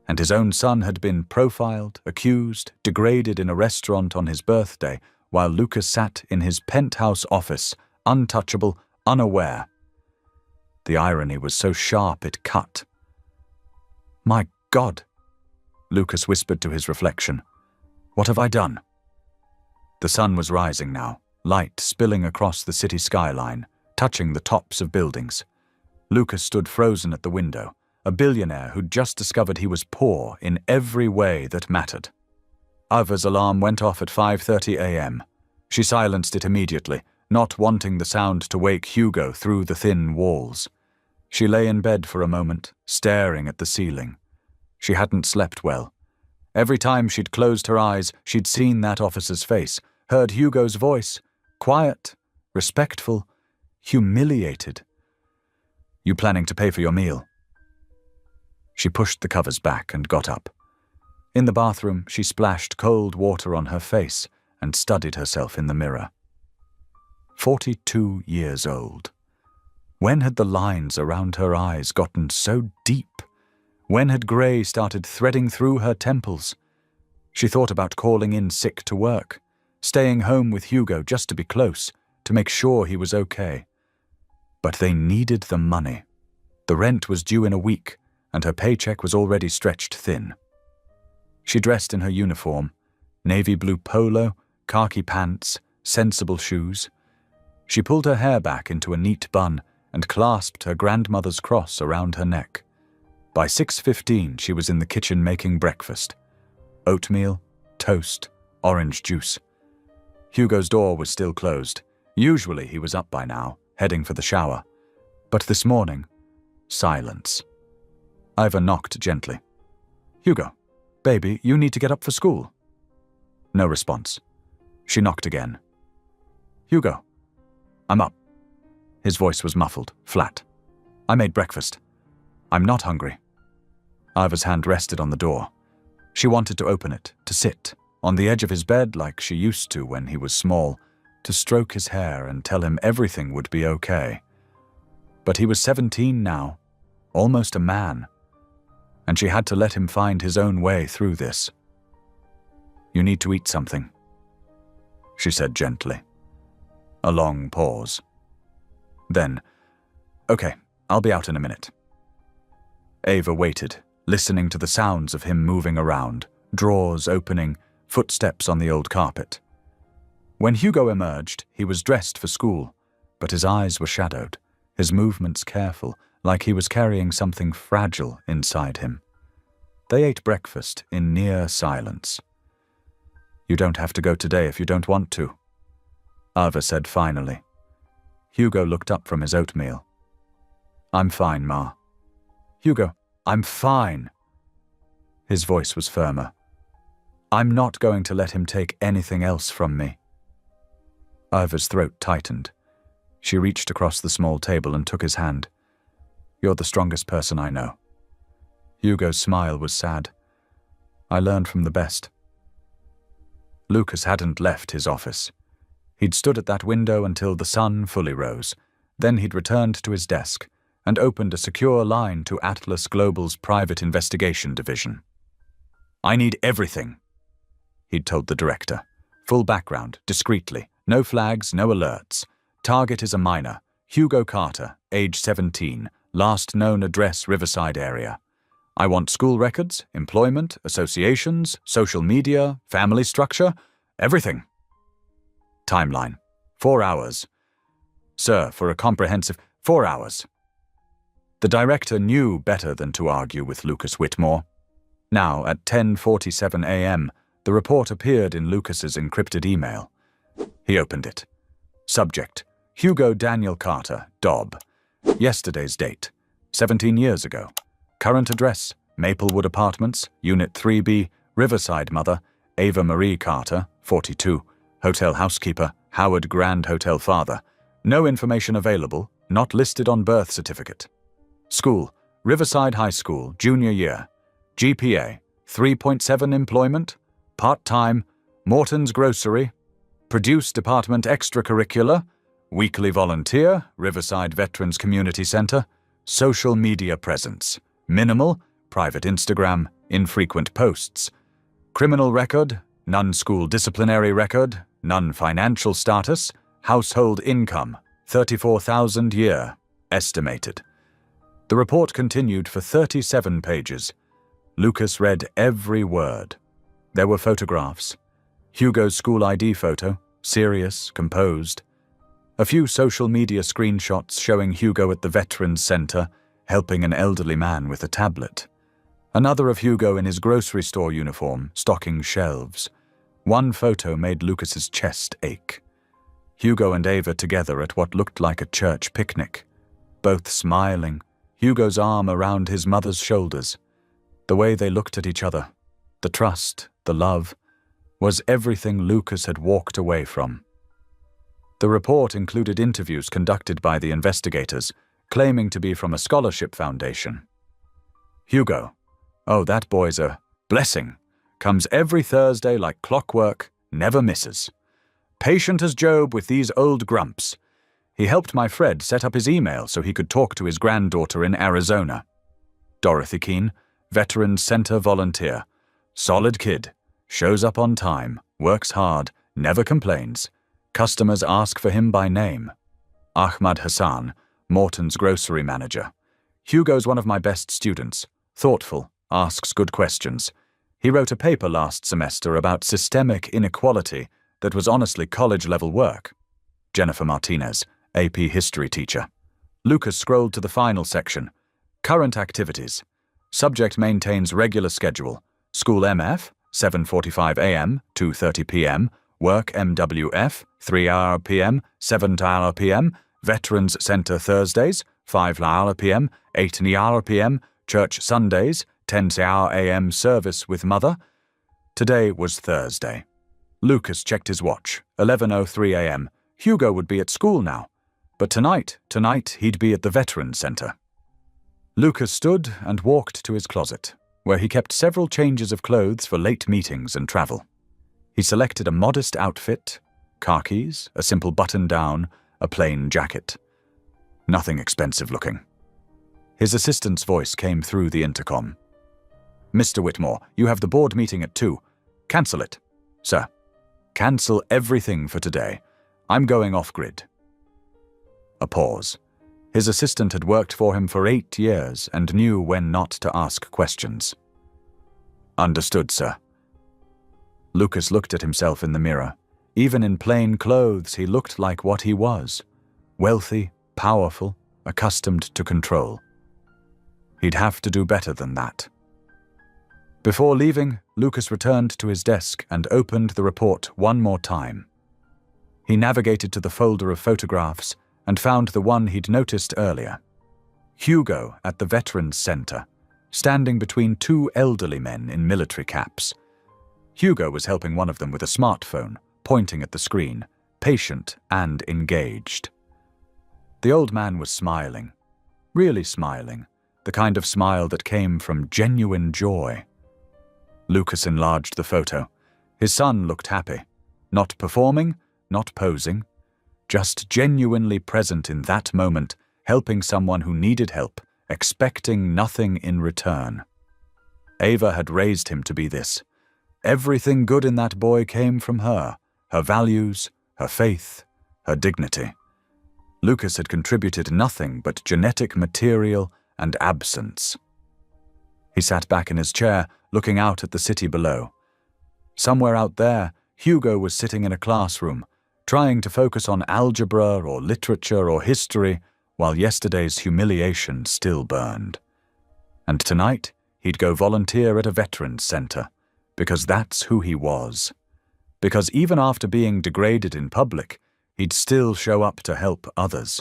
And his own son had been profiled, accused, degraded in a restaurant on his birthday, while Lucas sat in his penthouse office, untouchable, unaware. The irony was so sharp it cut. "My God," Lucas whispered to his reflection. "What have I done?" The sun was rising now, light spilling across the city skyline, touching the tops of buildings. Lucas stood frozen at the window, a billionaire who'd just discovered he was poor in every way that mattered. Ava's alarm went off at 5:30 a.m. She silenced it immediately, not wanting the sound to wake Hugo through the thin walls. She lay in bed for a moment, staring at the ceiling. She hadn't slept well. Every time she'd closed her eyes, she'd seen that officer's face, heard Hugo's voice, quiet, respectful, humiliated. "You planning to pay for your meal?" She pushed the covers back and got up. In the bathroom, she splashed cold water on her face and studied herself in the mirror. 42 years old. When had the lines around her eyes gotten so deep? When had grey started threading through her temples? She thought about calling in sick to work, staying home with Hugo just to be close, to make sure he was okay. But they needed the money. The rent was due in a week, and her paycheck was already stretched thin. She dressed in her uniform, navy blue polo, khaki pants, sensible shoes. She pulled her hair back into a neat bun and clasped her grandmother's cross around her neck. By 6:15, she was in the kitchen making breakfast. Oatmeal, toast, orange juice. Hugo's door was still closed. Usually he was up by now, heading for the shower. But this morning, silence. Iva knocked gently. "Hugo, baby, you need to get up for school." No response. She knocked again. "Hugo, I'm up." His voice was muffled, flat. "I made breakfast. I'm not hungry." Iva's hand rested on the door. She wanted to open it, to sit, on the edge of his bed like she used to when he was small, to stroke his hair and tell him everything would be okay. But he was 17 now, almost a man, and she had to let him find his own way through this. "You need to eat something," she said gently. A long pause. Then, "Okay, I'll be out in a minute." Ava waited, listening to the sounds of him moving around, drawers opening, footsteps on the old carpet. When Hugo emerged, he was dressed for school, but his eyes were shadowed, his movements careful, like he was carrying something fragile inside him. They ate breakfast in near silence. "You don't have to go today if you don't want to," Ava said finally. Hugo looked up from his oatmeal. "I'm fine, Ma." "Hugo, I'm fine." His voice was firmer. "I'm not going to let him take anything else from me." Iva's throat tightened. She reached across the small table and took his hand. "You're the strongest person I know." Hugo's smile was sad. "I learned from the best." Lucas hadn't left his office. He'd stood at that window until the sun fully rose. Then he'd returned to his desk and opened a secure line to Atlas Global's private investigation division. "I need everything," he'd told the director. "Full background, discreetly, no flags, no alerts. Target is a minor, Hugo Carter, age 17, last known address Riverside area. I want school records, employment, associations, social media, family structure, everything. Timeline, 4 hours. Sir, for a comprehensive 4 hours." The director knew better than to argue with Lucas Whitmore. Now, at 10:47 a.m., the report appeared in Lucas's encrypted email. He opened it. Subject: Hugo Daniel Carter, Dobb. Yesterday's date: 17 years ago. Current address: Maplewood Apartments, Unit 3B, Riverside. Mother: Ava Marie Carter, 42. Hotel housekeeper, Howard Grand Hotel. Father: no information available, not listed on birth certificate. School: Riverside High School, junior year. GPA: 3.7. Employment: part-time, Morton's Grocery. Produce Department extracurricular, weekly volunteer, Riverside Veterans Community Center. Social media presence: minimal, private Instagram, infrequent posts. Criminal record: none. School disciplinary record: none. Financial status: household income, $34,000 year, estimated. The report continued for 37 pages. Lucas read every word. There were photographs. Hugo's school ID photo, serious, composed. A few social media screenshots showing Hugo at the Veterans Center, helping an elderly man with a tablet. Another of Hugo in his grocery store uniform, stocking shelves. One photo made Lucas's chest ache. Hugo and Ava together at what looked like a church picnic. Both smiling, Hugo's arm around his mother's shoulders. The way they looked at each other, the trust, the love, was everything Lucas had walked away from. The report included interviews conducted by the investigators, claiming to be from a scholarship foundation. Hugo: oh, that boy's a blessing. Comes every Thursday like clockwork, never misses. Patient as Job with these old grumps. He helped my Fred set up his email so he could talk to his granddaughter in Arizona. Dorothy Keene, Veterans Center volunteer. Solid kid. Shows up on time, works hard, never complains. Customers ask for him by name. Ahmad Hassan, Morton's grocery manager. Hugo's one of my best students. Thoughtful, asks good questions. He wrote a paper last semester about systemic inequality that was honestly college-level work. Jennifer Martinez, AP history teacher. Lucas scrolled to the final section. Current activities. Subject maintains regular schedule. School MF, 7:45 a.m., 2:30 p.m. Work MWF, 3 p.m., 7 p.m. Veterans Center Thursdays, 5 p.m., 8 p.m. Church Sundays, 10 a.m. service with mother. Today was Thursday. Lucas checked his watch, 11:03 a.m. Hugo would be at school now. But tonight he'd be at the Veterans Center. Lucas stood and walked to his closet, where he kept several changes of clothes for late meetings and travel. He selected a modest outfit, khakis, a simple button-down, a plain jacket. Nothing expensive looking. His assistant's voice came through the intercom. Mr. Whitmore, you have the board meeting at 2. Cancel it. Sir, cancel everything for today. I'm going off-grid. A pause. His assistant had worked for him for 8 years and knew when not to ask questions. Understood, sir. Lucas looked at himself in the mirror. Even in plain clothes, he looked like what he was. Wealthy, powerful, accustomed to control. He'd have to do better than that. Before leaving, Lucas returned to his desk and opened the report one more time. He navigated to the folder of photographs and found the one he'd noticed earlier. Hugo at the Veterans Center, standing between 2 elderly men in military caps. Hugo was helping one of them with a smartphone, pointing at the screen, patient and engaged. The old man was smiling, really smiling, the kind of smile that came from genuine joy. Lucas enlarged the photo. His son looked happy, not performing, not posing, just genuinely present in that moment, helping someone who needed help, expecting nothing in return. Ava had raised him to be this. Everything good in that boy came from her values, her faith, her dignity. Lucas had contributed nothing but genetic material and absence. He sat back in his chair, looking out at the city below. Somewhere out there, Hugo was sitting in a classroom, trying to focus on algebra or literature or history, while yesterday's humiliation still burned. And tonight, he'd go volunteer at a veterans center, because that's who he was. Because even after being degraded in public, he'd still show up to help others.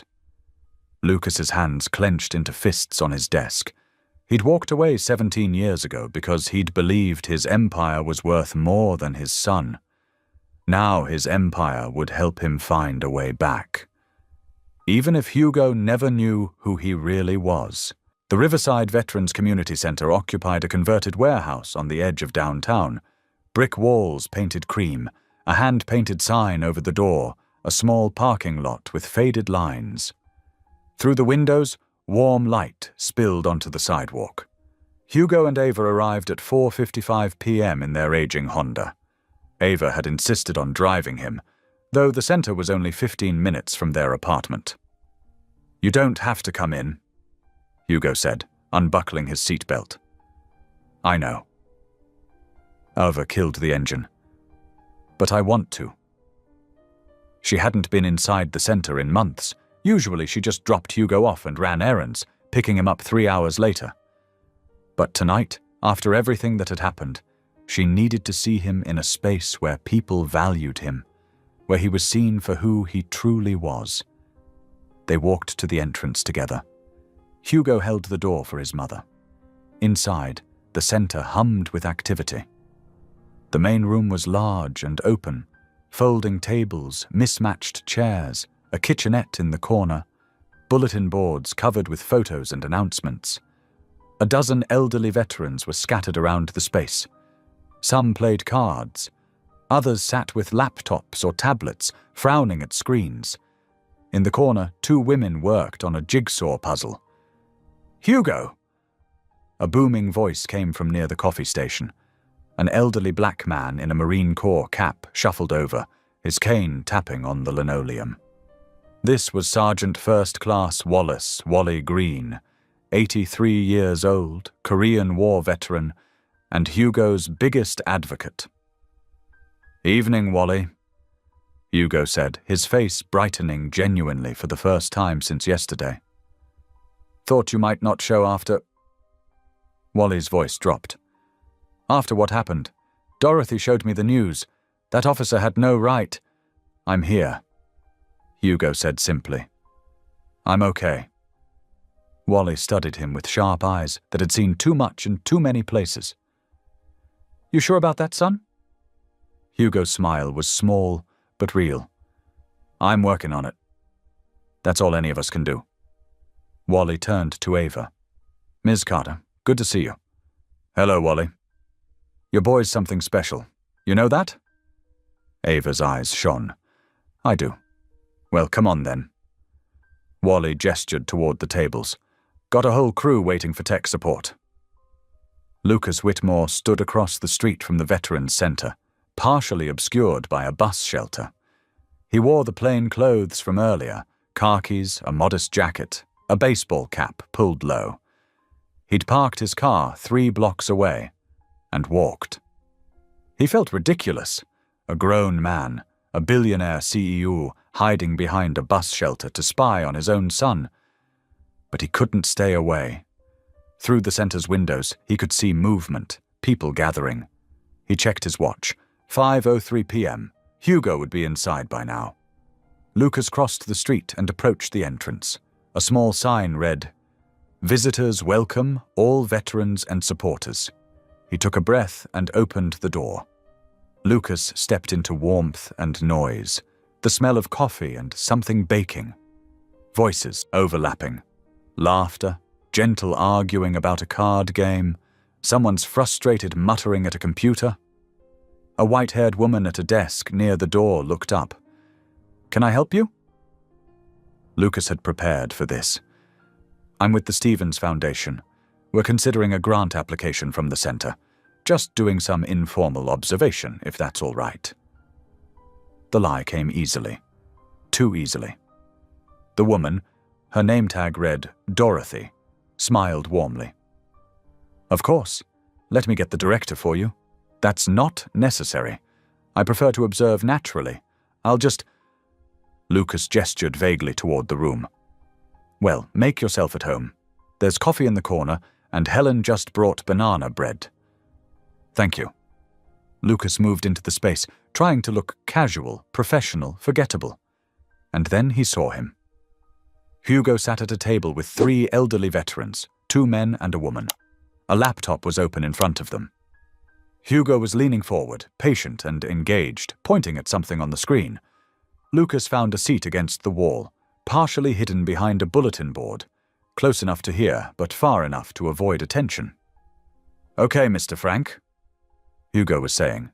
Lucas's hands clenched into fists on his desk. He'd walked away 17 years ago because he'd believed his empire was worth more than his son. Now his empire would help him find a way back. Even if Hugo never knew who he really was. The Riverside Veterans Community Center occupied a converted warehouse on the edge of downtown. Brick walls painted cream, a hand-painted sign over the door, a small parking lot with faded lines. Through the windows, warm light spilled onto the sidewalk. Hugo and Ava arrived at 4:55 p.m. in their aging Honda. Ava had insisted on driving him, though the center was only 15 minutes from their apartment. "You don't have to come in," Hugo said, unbuckling his seatbelt. "I know." Ava killed the engine. "But I want to." She hadn't been inside the center in months. Usually she just dropped Hugo off and ran errands, picking him up 3 hours later. But tonight, after everything that had happened, she needed to see him in a space where people valued him, where he was seen for who he truly was. They walked to the entrance together. Hugo held the door for his mother. Inside, the center hummed with activity. The main room was large and open, folding tables, mismatched chairs, a kitchenette in the corner, bulletin boards covered with photos and announcements. A dozen elderly veterans were scattered around the space. Some played cards. Others sat with laptops or tablets, frowning at screens. In the corner, 2 women worked on a jigsaw puzzle. "Hugo!" A booming voice came from near the coffee station. An elderly black man in a Marine Corps cap shuffled over, his cane tapping on the linoleum. This was Sergeant First Class Wallace Wally Green, 83 years old, Korean War veteran, and Hugo's biggest advocate. "Evening, Wally," Hugo said, his face brightening genuinely for the first time since yesterday. "Thought you might not show after—" Wally's voice dropped. "After what happened. Dorothy showed me the news. That officer had no right. I'm here," Hugo said simply. "I'm okay." Wally studied him with sharp eyes that had seen too much in too many places. "You sure about that, son?" Hugo's smile was small but real. "I'm working on it. That's all any of us can do." Wally turned to Ava. "Ms. Carter, good to see you." "Hello, Wally. Your boy's something special. You know that?" Ava's eyes shone. "I do." "Well, come on then." Wally gestured toward the tables. "Got a whole crew waiting for tech support." Lucas Whitmore stood across the street from the Veterans Center, partially obscured by a bus shelter. He wore the plain clothes from earlier, khakis, a modest jacket, a baseball cap pulled low. He'd parked his car 3 blocks away and walked. He felt ridiculous, a grown man, a billionaire CEO hiding behind a bus shelter to spy on his own son. But he couldn't stay away. Through the center's windows, he could see movement, people gathering. He checked his watch. 5:03 p.m. Hugo would be inside by now. Lucas crossed the street and approached the entrance. A small sign read, "Visitors welcome, all veterans and supporters." He took a breath and opened the door. Lucas stepped into warmth and noise, the smell of coffee and something baking. Voices overlapping. Laughter, gentle arguing about a card game, someone's frustrated muttering at a computer. A white-haired woman at a desk near the door looked up. "Can I help you?" Lucas had prepared for this. "I'm with the Stevens Foundation. We're considering a grant application from the center. Just doing some informal observation, if that's all right." The lie came easily. Too easily. The woman, her name tag read Dorothy, smiled warmly. "Of course. Let me get the director for you. That's not necessary. I prefer to observe naturally. I'll just—" Lucas gestured vaguely toward the room. Well, make yourself at home. There's coffee in the corner, and Helen just brought banana bread. Thank you. Lucas moved into the space, trying to look casual, professional, forgettable. And then he saw him. Hugo sat at a table with 3 elderly veterans, 2 men and a woman. A laptop was open in front of them. Hugo was leaning forward, patient and engaged, pointing at something on the screen. Lucas found a seat against the wall, partially hidden behind a bulletin board, close enough to hear, but far enough to avoid attention. "Okay, Mr. Frank," Hugo was saying.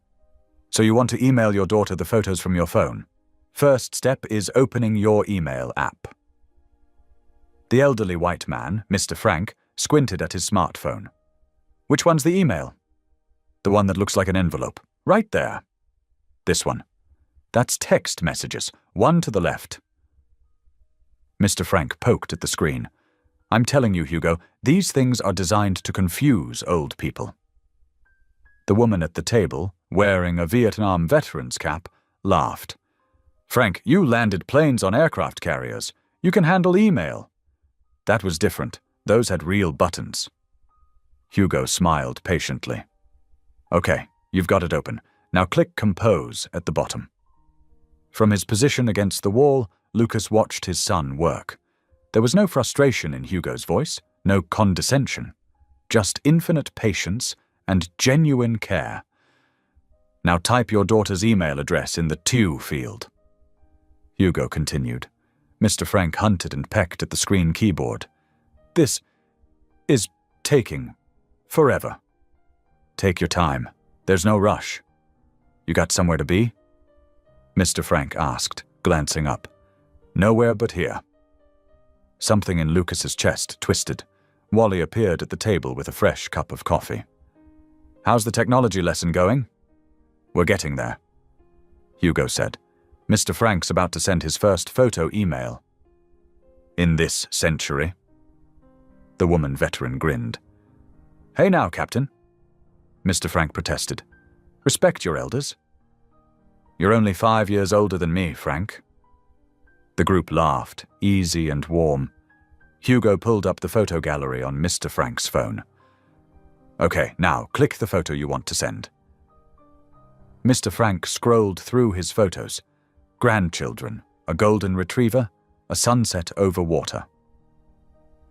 "So you want to email your daughter the photos from your phone. First step is opening your email app." The elderly white man, Mr. Frank, squinted at his smartphone. "Which one's the email?" "The one that looks like an envelope. Right there." "This one. That's text messages, one to the left." Mr. Frank poked at the screen. "I'm telling you, Hugo, these things are designed to confuse old people." The woman at the table, wearing a Vietnam veteran's cap, laughed. "Frank, you landed planes on aircraft carriers. You can handle email." That was different. Those had real buttons. Hugo smiled patiently. "Okay, you've got it open. Now click Compose at the bottom." From his position against the wall, Lucas watched his son work. There was no frustration in Hugo's voice, no condescension, just infinite patience and genuine care. "Now type your daughter's email address in the To field." Hugo continued. Mr. Frank hunted and pecked at the screen keyboard. "This is taking forever." "Take your time. There's no rush." "You got somewhere to be?" Mr. Frank asked, glancing up. "Nowhere but here." Something in Lucas's chest twisted. Wally appeared at the table with a fresh cup of coffee. "How's the technology lesson going?" "We're getting there," Hugo said. "Mr. Frank's about to send his first photo email." "In this century?" The woman veteran grinned. "Hey now, Captain," Mr. Frank protested. "Respect your elders." "You're only 5 years older than me, Frank." The group laughed, easy and warm. Hugo pulled up the photo gallery on Mr. Frank's phone. "Okay, now click the photo you want to send." Mr. Frank scrolled through his photos. Grandchildren, a golden retriever, a sunset over water.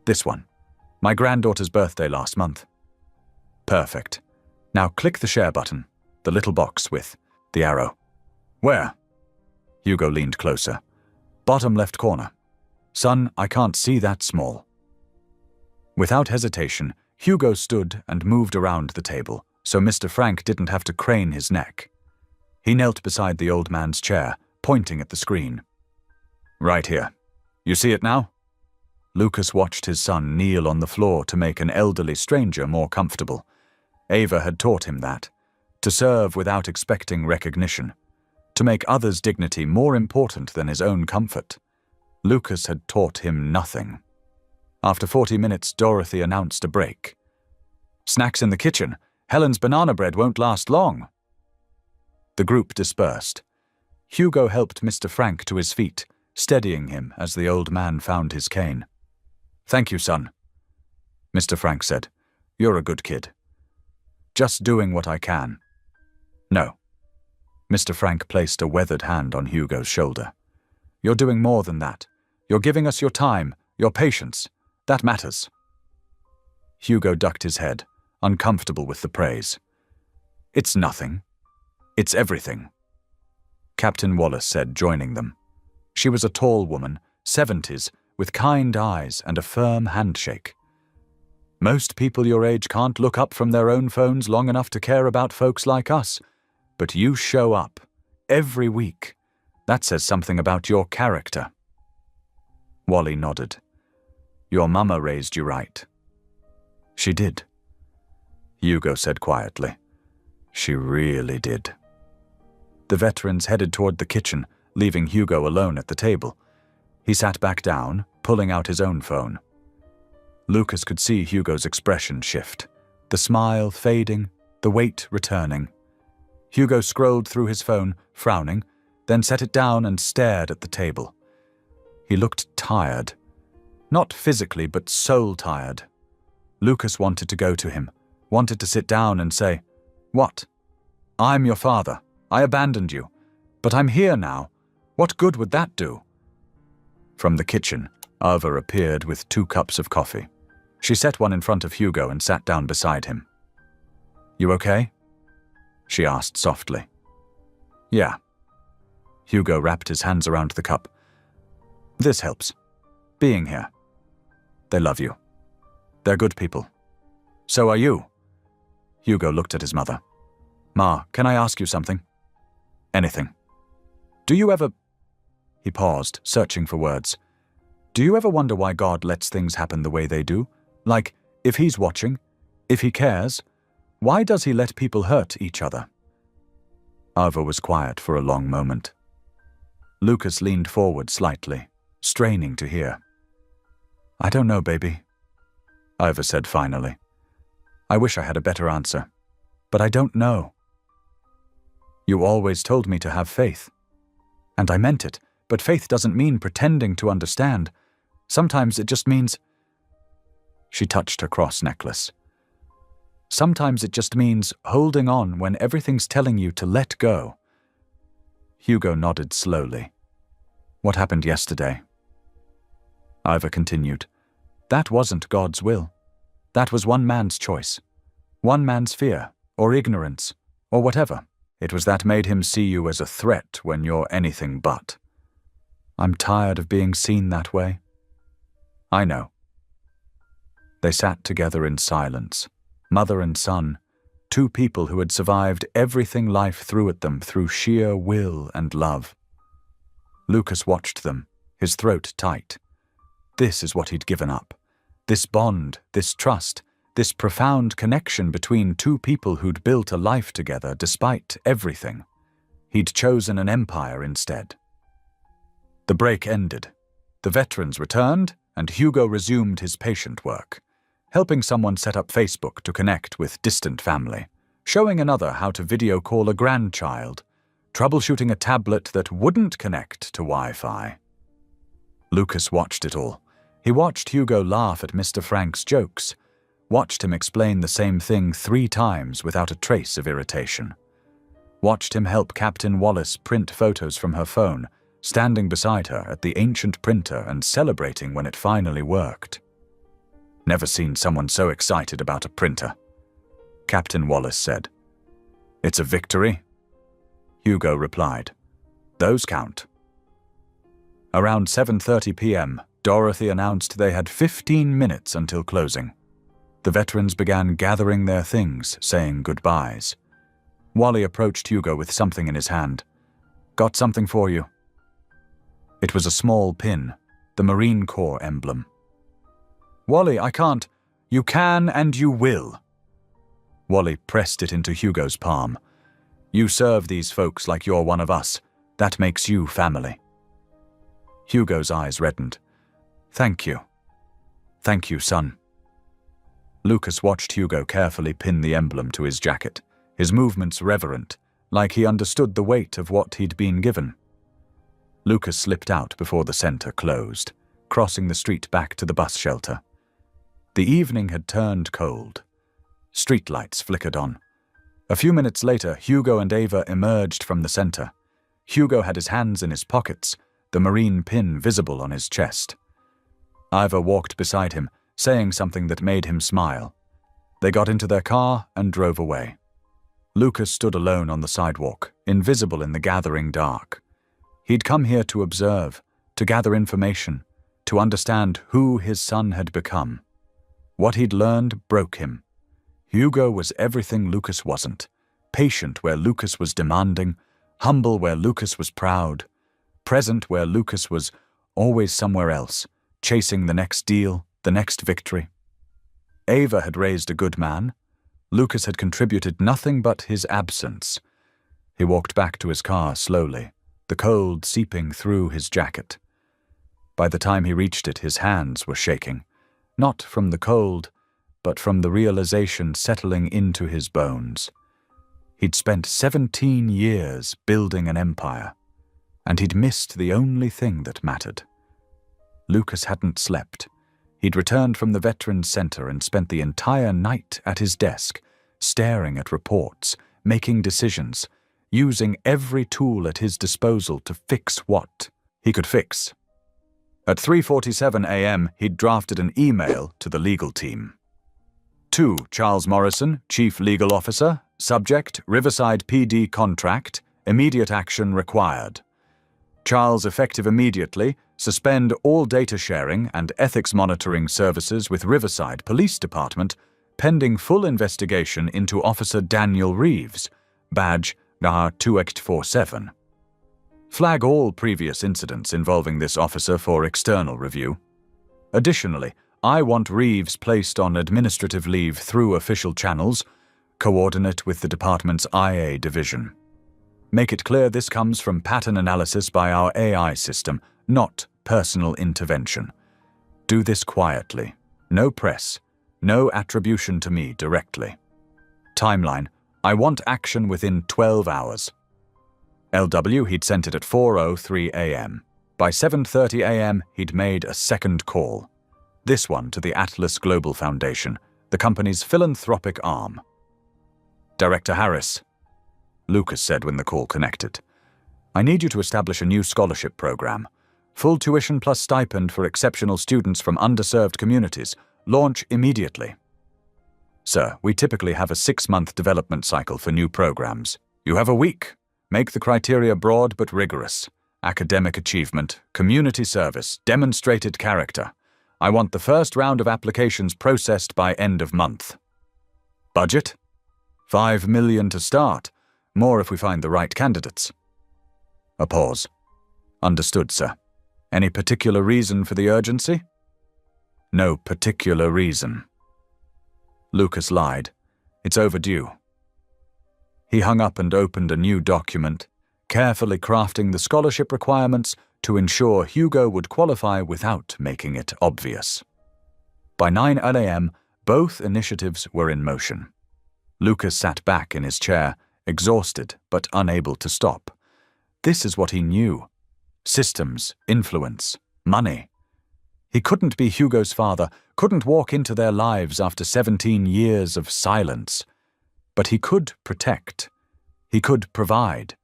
"This one. My granddaughter's birthday last month." "Perfect. Now click the share button, the little box with the arrow." "Where?" Hugo leaned closer. "Bottom left corner." "Son, I can't see that small." Without hesitation, Hugo stood and moved around the table, so Mr. Frank didn't have to crane his neck. He knelt beside the old man's chair, pointing at the screen. "Right here. You see it now?" Lucas watched his son kneel on the floor to make an elderly stranger more comfortable. Ava had taught him that, to serve without expecting recognition, to make others' dignity more important than his own comfort. Lucas had taught him nothing. After 40 minutes, Dorothy announced a break. "Snacks in the kitchen. Helen's banana bread won't last long." The group dispersed. Hugo helped Mr. Frank to his feet, steadying him as the old man found his cane. "Thank you, son," Mr. Frank said. "You're a good kid." "Just doing what I can." "No." Mr. Frank placed a weathered hand on Hugo's shoulder. "You're doing more than that. You're giving us your time, your patience. That matters." Hugo ducked his head, uncomfortable with the praise. "It's nothing. It's everything," Captain Wallace said, joining them. She was a tall woman, 70s, with kind eyes and a firm handshake. "Most people your age can't look up from their own phones long enough to care about folks like us, but you show up, every week. That says something about your character." Wally nodded. "Your mama raised you right." "She did," Hugo said quietly. "She really did." The veterans headed toward the kitchen, leaving Hugo alone at the table. He sat back down, pulling out his own phone. Lucas could see Hugo's expression shift, the smile fading, the weight returning. Hugo scrolled through his phone, frowning, then set it down and stared at the table. He looked tired. Not physically, but soul-tired. Lucas wanted to go to him, wanted to sit down and say, "What? I'm your father. I abandoned you. But I'm here now. What good would that do?" From the kitchen, Ava appeared with 2 cups of coffee. She set one in front of Hugo and sat down beside him. "You okay?" she asked softly. "Yeah." Hugo wrapped his hands around the cup. "This helps. Being here. They love you. They're good people. So are you." Hugo looked at his mother. "Ma, can I ask you something?" "Anything." "Do you ever—" He paused, searching for words. "Do you ever wonder why God lets things happen the way they do? Like, if he's watching, if he cares, why does he let people hurt each other?" Ava was quiet for a long moment. Lucas leaned forward slightly, straining to hear. "I don't know, baby," Ava said finally. "I wish I had a better answer, but I don't know. You always told me to have faith. And I meant it, but faith doesn't mean pretending to understand. Sometimes it just means—" She touched her cross necklace. "Sometimes it just means holding on when everything's telling you to let go." Hugo nodded slowly. "What happened yesterday?" Ivor continued. "That wasn't God's will. That was one man's choice. One man's fear, or ignorance, or whatever. It was that made him see you as a threat when you're anything but. I'm tired of being seen that way." "I know." They sat together in silence, mother and son, 2 people who had survived everything life threw at them through sheer will and love. Lucas watched them, his throat tight. This is what he'd given up. This bond, this trust, this profound connection between 2 people who'd built a life together despite everything. He'd chosen an empire instead. The break ended. The veterans returned, and Hugo resumed his patient work, helping someone set up Facebook to connect with distant family, showing another how to video call a grandchild, troubleshooting a tablet that wouldn't connect to Wi-Fi. Lucas watched it all. He watched Hugo laugh at Mr. Frank's jokes, watched him explain the same thing 3 times without a trace of irritation, watched him help Captain Wallace print photos from her phone, standing beside her at the ancient printer and celebrating when it finally worked. "Never seen someone so excited about a printer," Captain Wallace said. "It's a victory," Hugo replied. "Those count." Around 7:30 p.m., Dorothy announced they had 15 minutes until closing. The veterans began gathering their things, saying goodbyes. Wally approached Hugo with something in his hand. "Got something for you." It was a small pin, the Marine Corps emblem. "Wally, I can't." "You can and you will." Wally pressed it into Hugo's palm. "You serve these folks like you're one of us. That makes you family." Hugo's eyes reddened. "Thank you. Thank you, son." Lucas watched Hugo carefully pin the emblem to his jacket, his movements reverent, like he understood the weight of what he'd been given. Lucas slipped out before the center closed, crossing the street back to the bus shelter. The evening had turned cold. Streetlights flickered on. A few minutes later, Hugo and Ava emerged from the center. Hugo had his hands in his pockets, the Marine pin visible on his chest. Ivor walked beside him, saying something that made him smile. They got into their car and drove away. Lucas stood alone on the sidewalk, invisible in the gathering dark. He'd come here to observe, to gather information, to understand who his son had become. What he'd learned broke him. Hugo was everything Lucas wasn't, patient where Lucas was demanding, humble where Lucas was proud, present where Lucas was always somewhere else, chasing the next deal, the next victory. Ava had raised a good man. Lucas had contributed nothing but his absence. He walked back to his car slowly, the cold seeping through his jacket. By the time he reached it, his hands were shaking, not from the cold, but from the realization settling into his bones. He'd spent 17 years building an empire, and he'd missed the only thing that mattered. Lucas hadn't slept. He'd returned from the Veterans Center and spent the entire night at his desk, staring at reports, making decisions, using every tool at his disposal to fix what he could fix. At 3:47 a.m., he'd drafted an email to the legal team. To Charles Morrison, Chief Legal Officer, subject, Riverside PD contract, immediate action required. Charles, effective immediately, suspend all data sharing and ethics monitoring services with Riverside Police Department, pending full investigation into Officer Daniel Reeves, badge NAR-28447. Flag all previous incidents involving this officer for external review. Additionally, I want Reeves placed on administrative leave through official channels, coordinate with the department's IA division. Make it clear this comes from pattern analysis by our AI system, not personal intervention. Do this quietly. No press. No attribution to me directly. Timeline. I want action within 12 hours. LW, he'd sent it at 4:03 a.m. By 7:30 a.m., he'd made a second call. This one to the Atlas Global Foundation, the company's philanthropic arm. Director Harris, Lucas said when the call connected. I need you to establish a new scholarship program. Full tuition plus stipend for exceptional students from underserved communities. Launch immediately. Sir, we typically have a 6-month development cycle for new programs. You have a week. Make the criteria broad but rigorous. Academic achievement, community service, demonstrated character. I want the first round of applications processed by end of month. Budget? $5 million to start. More if we find the right candidates. A pause. Understood, sir. Any particular reason for the urgency? No particular reason. Lucas lied. It's overdue. He hung up and opened a new document, carefully crafting the scholarship requirements to ensure Hugo would qualify without making it obvious. By 9 a.m., both initiatives were in motion. Lucas sat back in his chair, exhausted but unable to stop. This is what he knew. Systems, influence, money. He couldn't be Hugo's father, couldn't walk into their lives after 17 years of silence. But he could protect. He could provide.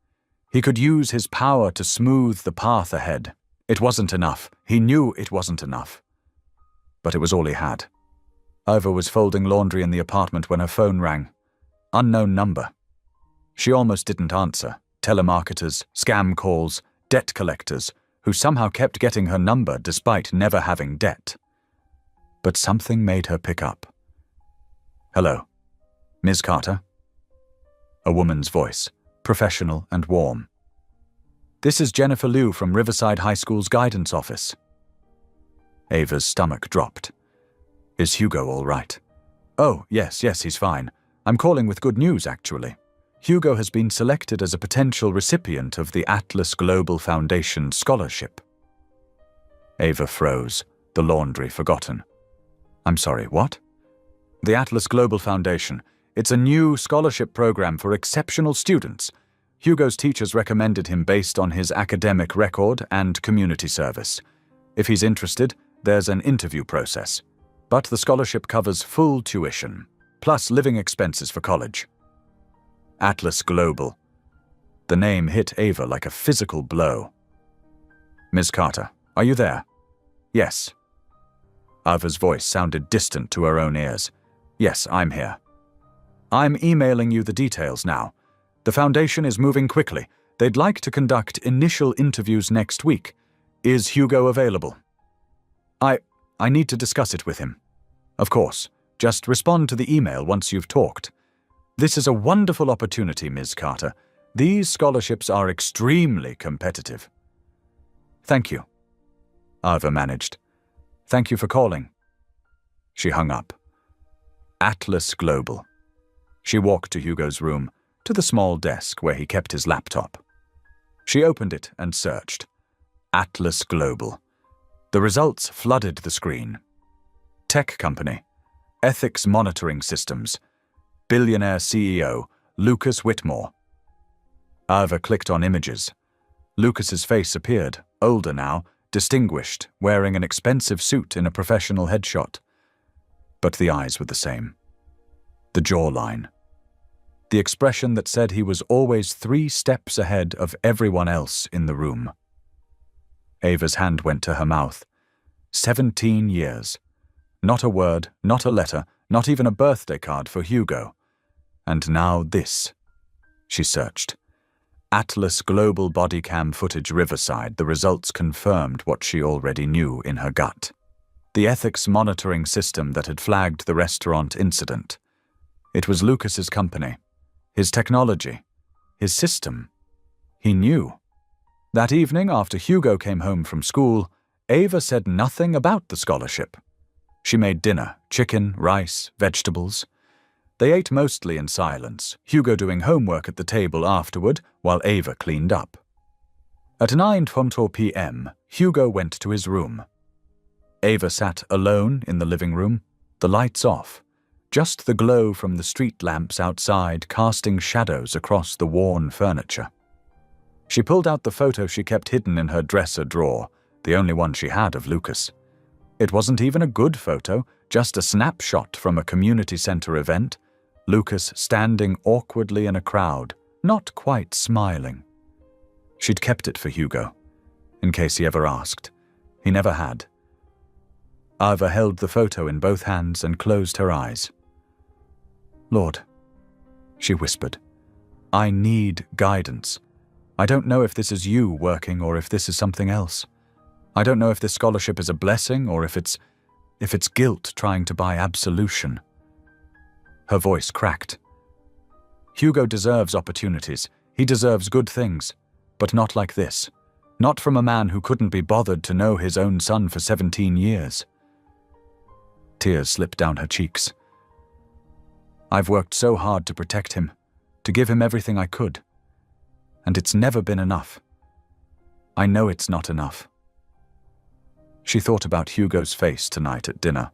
He could use his power to smooth the path ahead. It wasn't enough. He knew it wasn't enough. But it was all he had. Iva was folding laundry in the apartment when her phone rang. Unknown number. She almost didn't answer. Telemarketers, scam calls, debt collectors, who somehow kept getting her number despite never having debt. But something made her pick up. Hello. Ms. Carter? A woman's voice, professional and warm. This is Jennifer Liu from Riverside High School's guidance office. Ava's stomach dropped. Is Hugo all right? Oh, yes, he's fine. I'm calling with good news, actually. Hugo has been selected as a potential recipient of the Atlas Global Foundation scholarship. Ava froze, the laundry forgotten. I'm sorry, what? The Atlas Global Foundation. It's a new scholarship program for exceptional students. Hugo's teachers recommended him based on his academic record and community service. If he's interested, there's an interview process. But the scholarship covers full tuition, plus living expenses for college. Atlas Global. The name hit Ava like a physical blow. Ms. Carter, are you there? Yes. Ava's voice sounded distant to her own ears. Yes, I'm here. I'm emailing you the details now. The foundation is moving quickly. They'd like to conduct initial interviews next week. Is Hugo available? I need to discuss it with him. Of course. Just respond to the email once you've talked. This is a wonderful opportunity, Ms. Carter. These scholarships are extremely competitive. Thank you. Ava managed. Thank you for calling. She hung up. Atlas Global. She walked to Hugo's room, to the small desk where he kept his laptop. She opened it and searched. Atlas Global. The results flooded the screen. Tech company. Ethics monitoring systems. Billionaire CEO, Lucas Whitmore. Ava clicked on images. Lucas's face appeared, older now, distinguished, wearing an expensive suit in a professional headshot. But the eyes were the same. The jawline. The expression that said he was always 3 steps ahead of everyone else in the room. Ava's hand went to her mouth. 17 years. Not a word, not a letter, not even a birthday card for Hugo. And now this. She searched. Atlas Global Body Cam footage Riverside. The results confirmed what she already knew in her gut. The ethics monitoring system that had flagged the restaurant incident. It was Lucas's company. His technology. His system. He knew. That evening, after Hugo came home from school, Ava said nothing about the scholarship. She made dinner, chicken, rice, vegetables. They ate mostly in silence, Hugo doing homework at the table afterward while Ava cleaned up. At 9:20 p.m., Hugo went to his room. Ava sat alone in the living room, the lights off, just the glow from the street lamps outside casting shadows across the worn furniture. She pulled out the photo she kept hidden in her dresser drawer, the only one she had of Lucas. It wasn't even a good photo, just a snapshot from a community center event, Lucas standing awkwardly in a crowd, not quite smiling. She'd kept it for Hugo, in case he ever asked. He never had. Ava held the photo in both hands and closed her eyes. "Lord," she whispered, "I need guidance. I don't know if this is you working or if this is something else. I don't know if this scholarship is a blessing or if it's guilt trying to buy absolution." Her voice cracked. Hugo deserves opportunities. He deserves good things, but not like this. Not from a man who couldn't be bothered to know his own son for 17 years. Tears slipped down her cheeks. "I've worked so hard to protect him, to give him everything I could. And it's never been enough. I know it's not enough." She thought about Hugo's face tonight at dinner,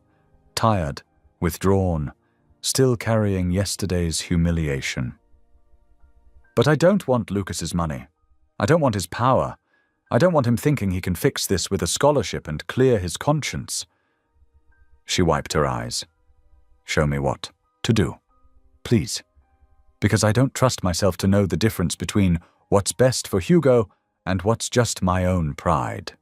tired, withdrawn, still carrying yesterday's humiliation. "But I don't want Lucas's money. I don't want his power. I don't want him thinking he can fix this with a scholarship and clear his conscience." She wiped her eyes. "Show me what to do, please. Because I don't trust myself to know the difference between what's best for Hugo and what's just my own pride."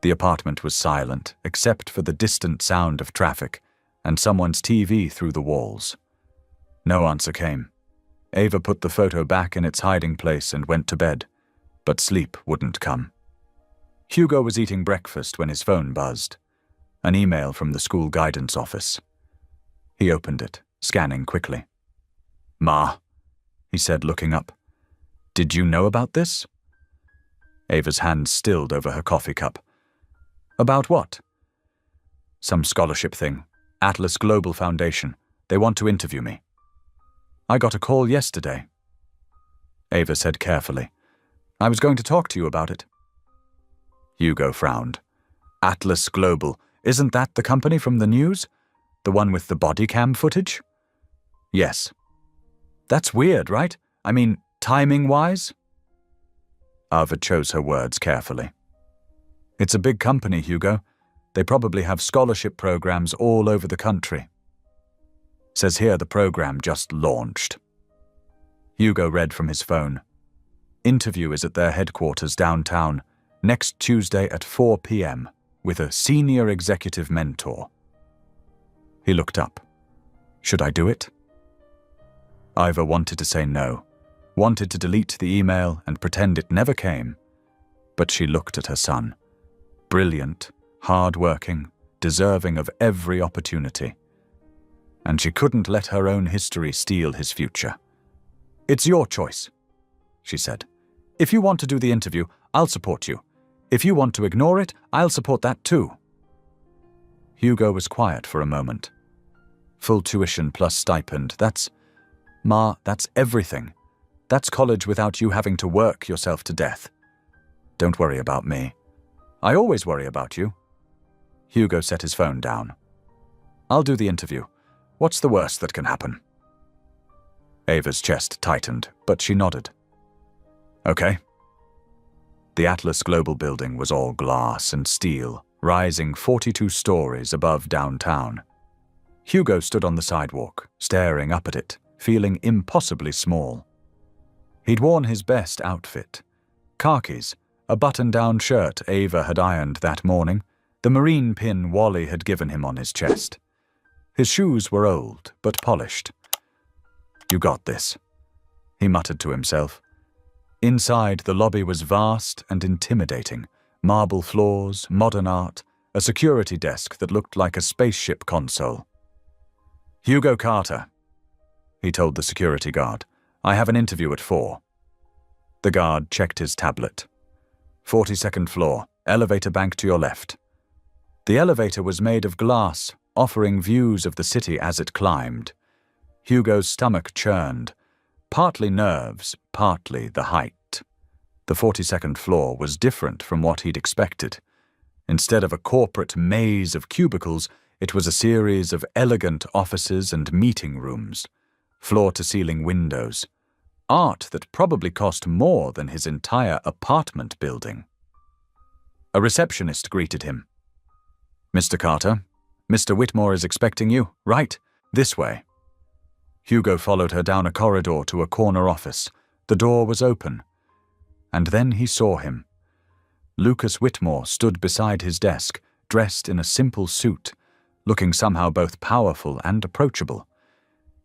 The apartment was silent, except for the distant sound of traffic and someone's TV through the walls. No answer came. Ava put the photo back in its hiding place and went to bed, but sleep wouldn't come. Hugo was eating breakfast when his phone buzzed. An email from the school guidance office. He opened it, scanning quickly. "Ma," he said, looking up. "Did you know about this?" Ava's hand stilled over her coffee cup. "About what?" "Some scholarship thing. Atlas Global Foundation. They want to interview me." "I got a call yesterday." Ava said carefully. "I was going to talk to you about it." Hugo frowned. "Atlas Global. Isn't that the company from the news? The one with the body cam footage?" "Yes." "That's weird, right? I mean, timing-wise?" Ava chose her words carefully. "It's a big company, Hugo. They probably have scholarship programs all over the country. Says here the program just launched." Hugo read from his phone. "Interview is at their headquarters downtown, next Tuesday at 4 p.m., with a senior executive mentor." He looked up. "Should I do it?" Ava wanted to say no, wanted to delete the email and pretend it never came. But she looked at her son. Brilliant, hard-working, deserving of every opportunity. And she couldn't let her own history steal his future. "It's your choice," she said. "If you want to do the interview, I'll support you. If you want to ignore it, I'll support that too." Hugo was quiet for a moment. "Full tuition plus stipend, Ma, that's everything. That's college without you having to work yourself to death. Don't worry about me. I always worry about you." Hugo set his phone down. "I'll do the interview. What's the worst that can happen?" Ava's chest tightened, but she nodded. "Okay." The Atlas Global building was all glass and steel, rising 42 stories above downtown. Hugo stood on the sidewalk, staring up at it, feeling impossibly small. He'd worn his best outfit. Khakis, a button-down shirt Ava had ironed that morning, the marine pin Wally had given him on his chest. His shoes were old, but polished. "You got this," he muttered to himself. Inside, the lobby was vast and intimidating. Marble floors, modern art, a security desk that looked like a spaceship console. "Hugo Carter," he told the security guard. "I have an interview at 4. The guard checked his tablet. 42nd floor, elevator bank to your left. The elevator was made of glass, offering views of the city as it climbed. Hugo's stomach churned. Partly nerves, partly the height. The 42nd floor was different from what he'd expected. Instead of a corporate maze of cubicles, it was a series of elegant offices and meeting rooms, floor-to-ceiling windows, art that probably cost more than his entire apartment building. A receptionist greeted him. "Mr. Carter, Mr. Whitmore is expecting you. Right, this way." Hugo followed her down a corridor to a corner office. The door was open. And then he saw him. Lucas Whitmore stood beside his desk, dressed in a simple suit, looking somehow both powerful and approachable.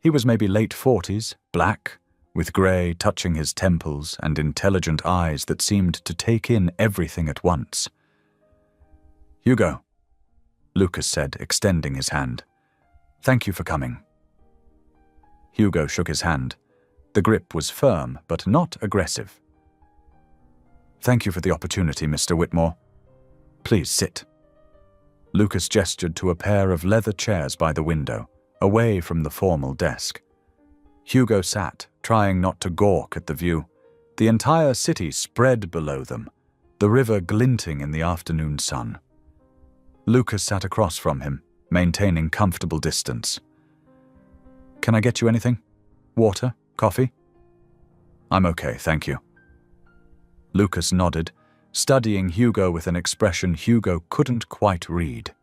He was maybe late 40s, black, with grey touching his temples and intelligent eyes that seemed to take in everything at once. "Hugo," Lucas said, extending his hand. "Thank you for coming." Hugo shook his hand. The grip was firm, but not aggressive. "Thank you for the opportunity, Mr. Whitmore. Please sit." Lucas gestured to a pair of leather chairs by the window, away from the formal desk. Hugo sat, trying not to gawk at the view. The entire city spread below them, the river glinting in the afternoon sun. Lucas sat across from him, maintaining comfortable distance. "Can I get you anything? Water? Coffee?" "I'm okay, thank you." Lucas nodded, studying Hugo with an expression Hugo couldn't quite read.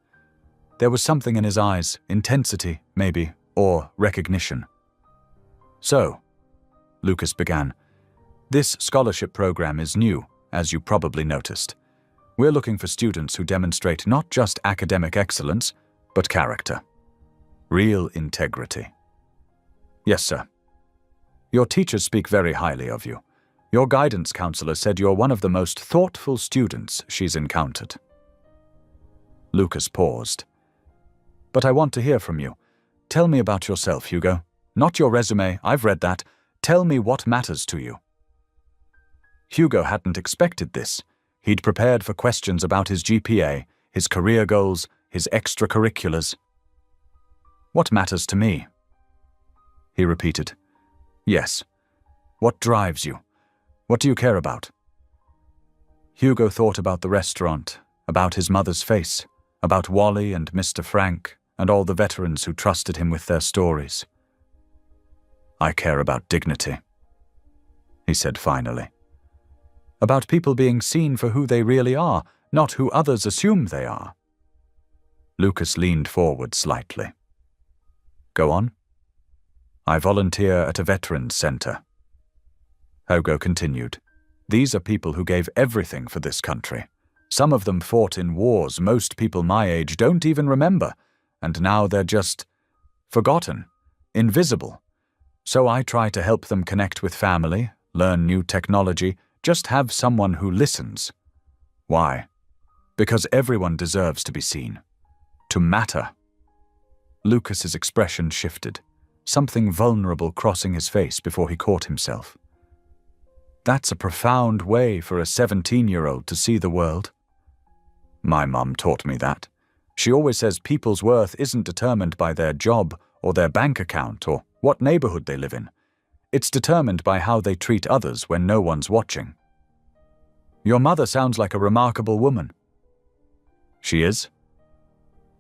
There was something in his eyes, intensity, maybe, or recognition. "So," Lucas began, "this scholarship program is new, as you probably noticed. We're looking for students who demonstrate not just academic excellence, but character. Real integrity." "Yes, sir. Your teachers speak very highly of you. Your guidance counselor said you're one of the most thoughtful students she's encountered." Lucas paused. "But I want to hear from you. Tell me about yourself, Hugo. Not your resume, I've read that. Tell me what matters to you." Hugo hadn't expected this. He'd prepared for questions about his GPA, his career goals, his extracurriculars. "What matters to me?" he repeated. "Yes. What drives you? What do you care about?" Hugo thought about the restaurant, about his mother's face, about Wally and Mr. Frank, and all the veterans who trusted him with their stories. "I care about dignity," he said finally. "About people being seen for who they really are, not who others assume they are." Lucas leaned forward slightly. "Go on." "I volunteer at a veterans center." Hugo continued. "These are people who gave everything for this country. Some of them fought in wars most people my age don't even remember, and now they're just forgotten, invisible. So I try to help them connect with family, learn new technology, just have someone who listens. Why? Because everyone deserves to be seen. To matter." Lucas's expression shifted, something vulnerable crossing his face before he caught himself. "That's a profound way for a 17-year-old to see the world." "My mum taught me that. She always says people's worth isn't determined by their job or their bank account or what neighborhood they live in. It's determined by how they treat others when no one's watching." "Your mother sounds like a remarkable woman." "She is?"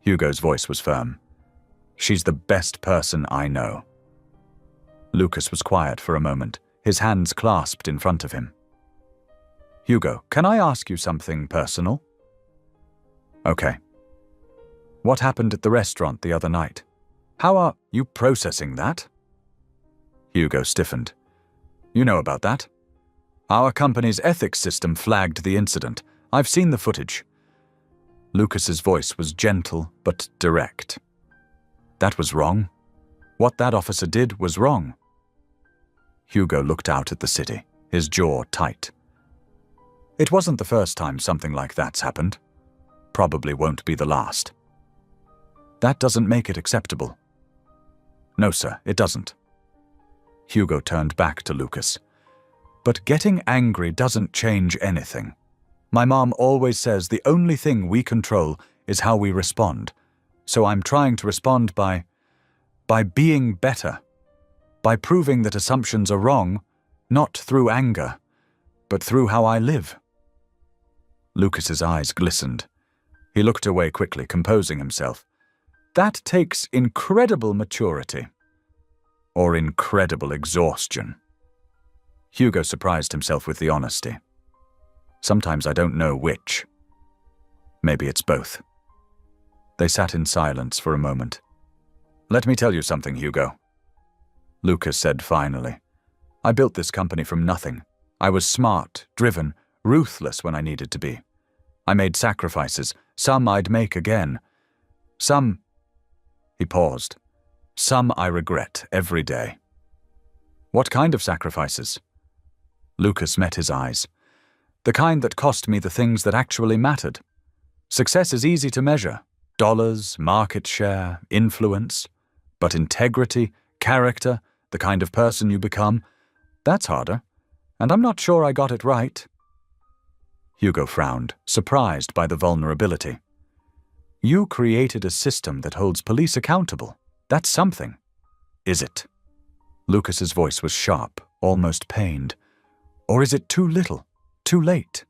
Hugo's voice was firm. "She's the best person I know." Lucas was quiet for a moment, his hands clasped in front of him. Hugo, can I ask you something personal? Okay. What happened at the restaurant the other night? How are you processing that? Hugo stiffened. You know about that? Our company's ethics system flagged the incident. I've seen the footage. Lucas's voice was gentle but direct. That was wrong. What that officer did was wrong. Hugo looked out at the city, his jaw tight. It wasn't the first time something like that's happened. Probably won't be the last. That doesn't make it acceptable. No, sir, it doesn't. Hugo turned back to Lucas. But getting angry doesn't change anything. My mom always says the only thing we control is how we respond. So I'm trying to respond by being better. By proving that assumptions are wrong, not through anger, but through how I live. Lucas's eyes glistened. He looked away quickly, composing himself. That takes incredible maturity. Or incredible exhaustion. Hugo surprised himself with the honesty. Sometimes I don't know which. Maybe it's both. They sat in silence for a moment. Let me tell you something, Hugo. Lucas said finally. I built this company from nothing. I was smart, driven, ruthless when I needed to be. I made sacrifices, some I'd make again. Some... He paused. Some I regret every day. What kind of sacrifices? Lucas met his eyes. The kind that cost me the things that actually mattered. Success is easy to measure. Dollars, market share, influence. But integrity, character, the kind of person you become, that's harder. And I'm not sure I got it right. Hugo frowned, surprised by the vulnerability. You created a system that holds police accountable. That's something. Is it? Lucas's voice was sharp, almost pained. Or is it too little, too late?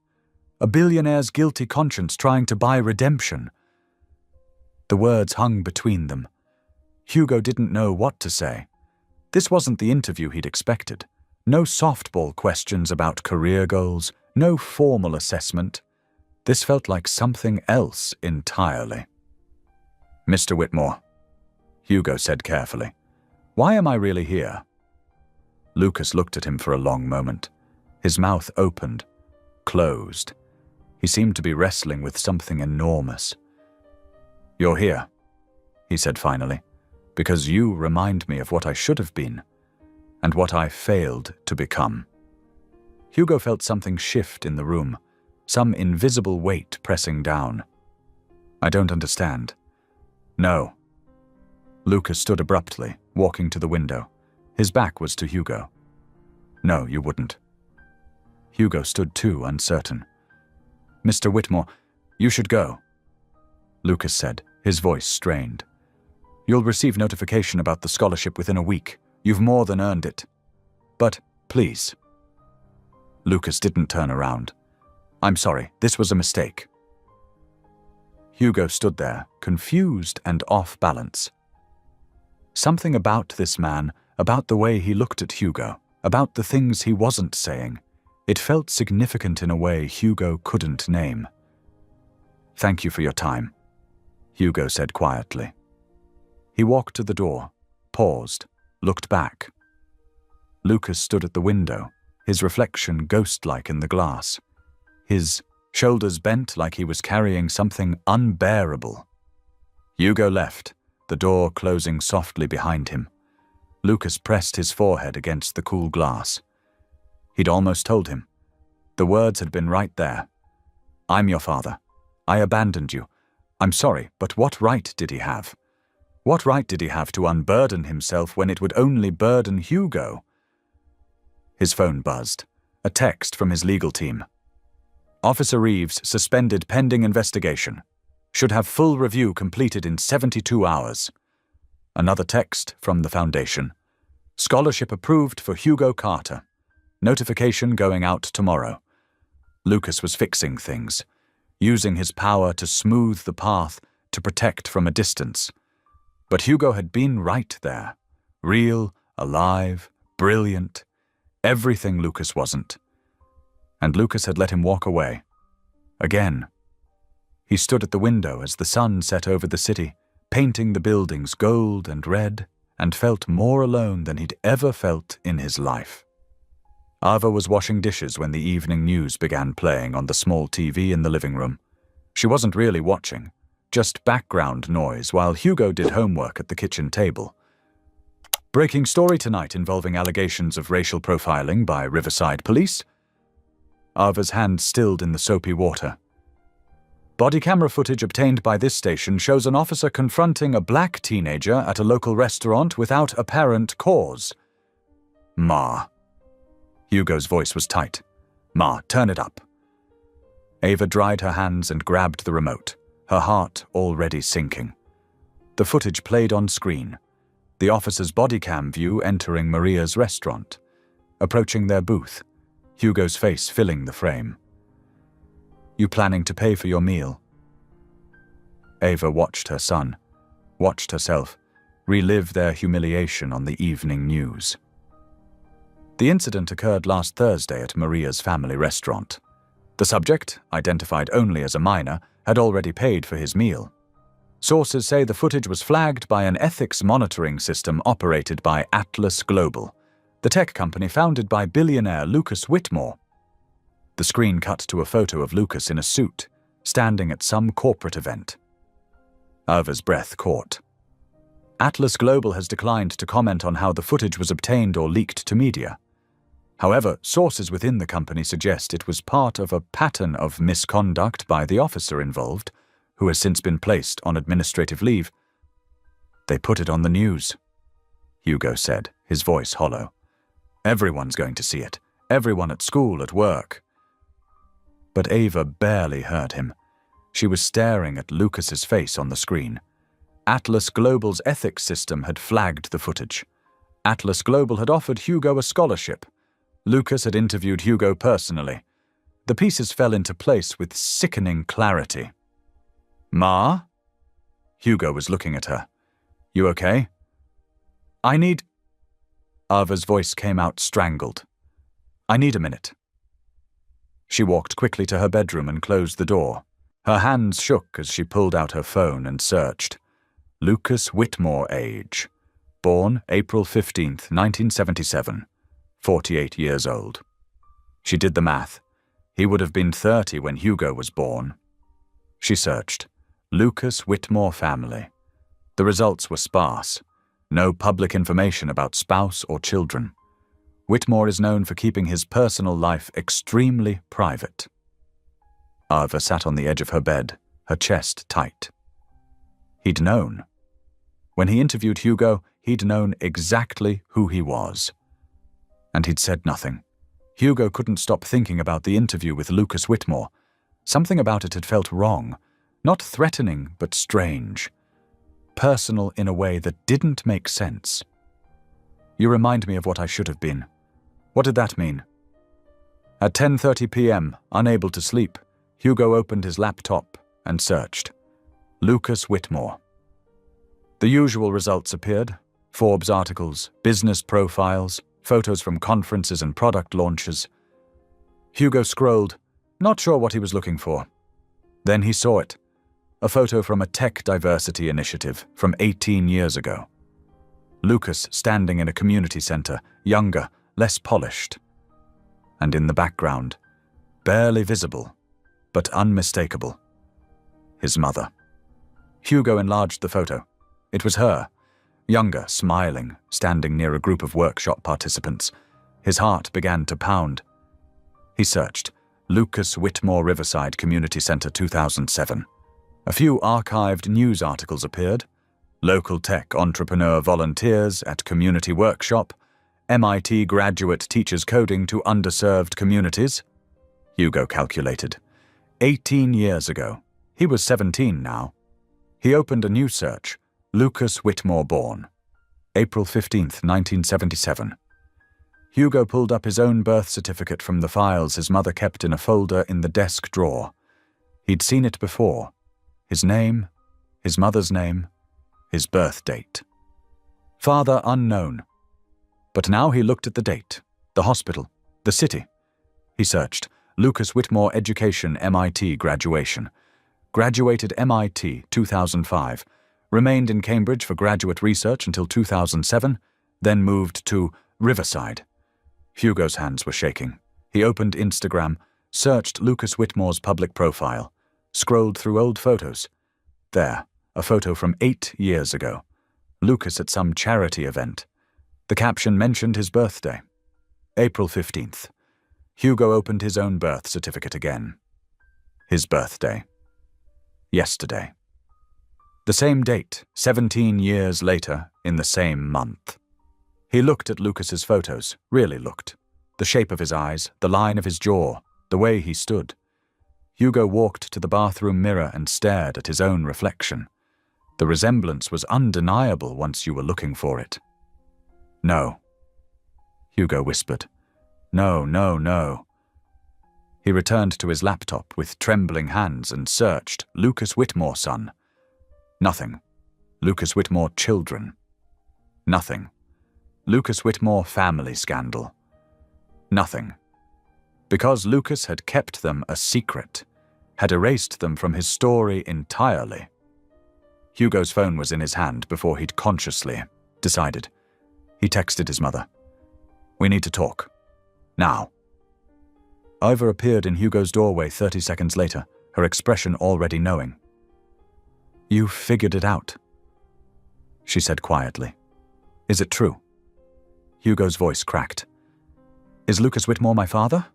A billionaire's guilty conscience trying to buy redemption. The words hung between them. Hugo didn't know what to say. This wasn't the interview he'd expected. No softball questions about career goals, no formal assessment. This felt like something else entirely. Mr. Whitmore, Hugo said carefully, why am I really here? Lucas looked at him for a long moment. His mouth opened, closed. He seemed to be wrestling with something enormous. You're here, he said finally, because you remind me of what I should have been, and what I failed to become. Hugo felt something shift in the room, some invisible weight pressing down. I don't understand. No. Lucas stood abruptly, walking to the window. His back was to Hugo. No, you wouldn't. Hugo stood too, uncertain. Mr. Whitmore, you should go, Lucas said, his voice strained. You'll receive notification about the scholarship within a week. You've more than earned it. But, please. Lucas didn't turn around. I'm sorry, this was a mistake. Hugo stood there, confused and off balance. Something about this man, about the way he looked at Hugo, about the things he wasn't saying. It felt significant in a way Hugo couldn't name. Thank you for your time, Hugo said quietly. He walked to the door, paused, looked back. Lucas stood at the window, his reflection ghost-like in the glass. His shoulders bent like he was carrying something unbearable. Hugo left, the door closing softly behind him. Lucas pressed his forehead against the cool glass. He'd almost told him. The words had been right there. I'm your father. I abandoned you. I'm sorry, but what right did he have? What right did he have to unburden himself when it would only burden Hugo? His phone buzzed. A text from his legal team. Officer Reeves suspended pending investigation. Should have full review completed in 72 hours. Another text from the foundation. Scholarship approved for Hugo Carter. Notification going out tomorrow. Lucas was fixing things, using his power to smooth the path, to protect from a distance. But Hugo had been right there. Real, alive, brilliant. Everything Lucas wasn't. And Lucas had let him walk away. Again. He stood at the window as the sun set over the city, painting the buildings gold and red, and felt more alone than he'd ever felt in his life. Ava was washing dishes when the evening news began playing on the small TV in the living room. She wasn't really watching, just background noise while Hugo did homework at the kitchen table. Breaking story tonight involving allegations of racial profiling by Riverside Police. Ava's hand stilled in the soapy water. Body camera footage obtained by this station shows an officer confronting a black teenager at a local restaurant without apparent cause. Ma. Hugo's voice was tight. Ma, turn it up. Ava dried her hands and grabbed the remote, her heart already sinking. The footage played on screen. The officer's body cam view entering Maria's restaurant, approaching their booth, Hugo's face filling the frame. You planning to pay for your meal? Ava watched her son, watched herself, relive their humiliation on the evening news. The incident occurred last Thursday at Maria's family restaurant. The subject, identified only as a minor, had already paid for his meal. Sources say the footage was flagged by an ethics monitoring system operated by Atlas Global, the tech company founded by billionaire Lucas Whitmore. The screen cut to a photo of Lucas in a suit, standing at some corporate event. Ava's breath caught. Atlas Global has declined to comment on how the footage was obtained or leaked to media. However, sources within the company suggest it was part of a pattern of misconduct by the officer involved, who has since been placed on administrative leave. They put it on the news, Hugo said, his voice hollow. Everyone's going to see it. Everyone at school, at work. But Ava barely heard him. She was staring at Lucas's face on the screen. Atlas Global's ethics system had flagged the footage. Atlas Global had offered Hugo a scholarship. Lucas had interviewed Hugo personally. The pieces fell into place with sickening clarity. Ma? Hugo was looking at her. You okay? I need... Ava's voice came out strangled. I need a minute. She walked quickly to her bedroom and closed the door. Her hands shook as she pulled out her phone and searched. Lucas Whitmore age. Born April 15th, 1977. 48 years old. She did the math. He would have been 30 when Hugo was born. She searched. Lucas Whitmore family. The results were sparse. No public information about spouse or children. Whitmore is known for keeping his personal life extremely private. Ava sat on the edge of her bed, her chest tight. He'd known. When he interviewed Hugo, he'd known exactly who he was. And he'd said nothing. Hugo couldn't stop thinking about the interview with Lucas Whitmore. Something about it had felt wrong. Not threatening, but strange. Personal in a way that didn't make sense. You remind me of what I should have been. What did that mean? At 10:30 p.m., unable to sleep, Hugo opened his laptop and searched. Lucas Whitmore. The usual results appeared. Forbes articles, business profiles, photos from conferences and product launches. Hugo scrolled, not sure what he was looking for. Then he saw it. A photo from a tech diversity initiative from 18 years ago. Lucas standing in a community center, younger, less polished. And in the background, barely visible, but unmistakable, his mother. Hugo enlarged the photo. It was her, younger, smiling, standing near a group of workshop participants. His heart began to pound. He searched, Lucas Whitmore Riverside Community Center 2007. A few archived news articles appeared. Local tech entrepreneur volunteers at community workshop. MIT graduate teaches coding to underserved communities. Hugo calculated. 18 years ago. He was 17 now. He opened a new search. Lucas Whitmore born. April 15th, 1977. Hugo pulled up his own birth certificate from the files his mother kept in a folder in the desk drawer. He'd seen it before. His name, his mother's name, his birth date. Father unknown. But now he looked at the date, the hospital, the city. He searched, Lucas Whitmore Education MIT graduation. Graduated MIT 2005. Remained in Cambridge for graduate research until 2007, then moved to Riverside. Hugo's hands were shaking. He opened Instagram, searched Lucas Whitmore's public profile, scrolled through old photos. There, a photo from 8 years ago. Lucas at some charity event. The caption mentioned his birthday. April 15th. Hugo opened his own birth certificate again. His birthday. Yesterday. The same date, 17 years later, in the same month. He looked at Lucas's photos, really looked. The shape of his eyes, the line of his jaw, the way he stood. Hugo walked to the bathroom mirror and stared at his own reflection. The resemblance was undeniable once you were looking for it. No. Hugo whispered. No, no, no. He returned to his laptop with trembling hands and searched Lucas Whitmore son. Nothing. Lucas Whitmore children. Nothing. Lucas Whitmore family scandal. Nothing. Because Lucas had kept them a secret, had erased them from his story entirely. Hugo's phone was in his hand before he'd consciously decided. He texted his mother. We need to talk. Now. Ivor appeared in Hugo's doorway 30 seconds later, her expression already knowing. You figured it out, she said quietly. Is it true? Hugo's voice cracked. Is Lucas Whitmore my father?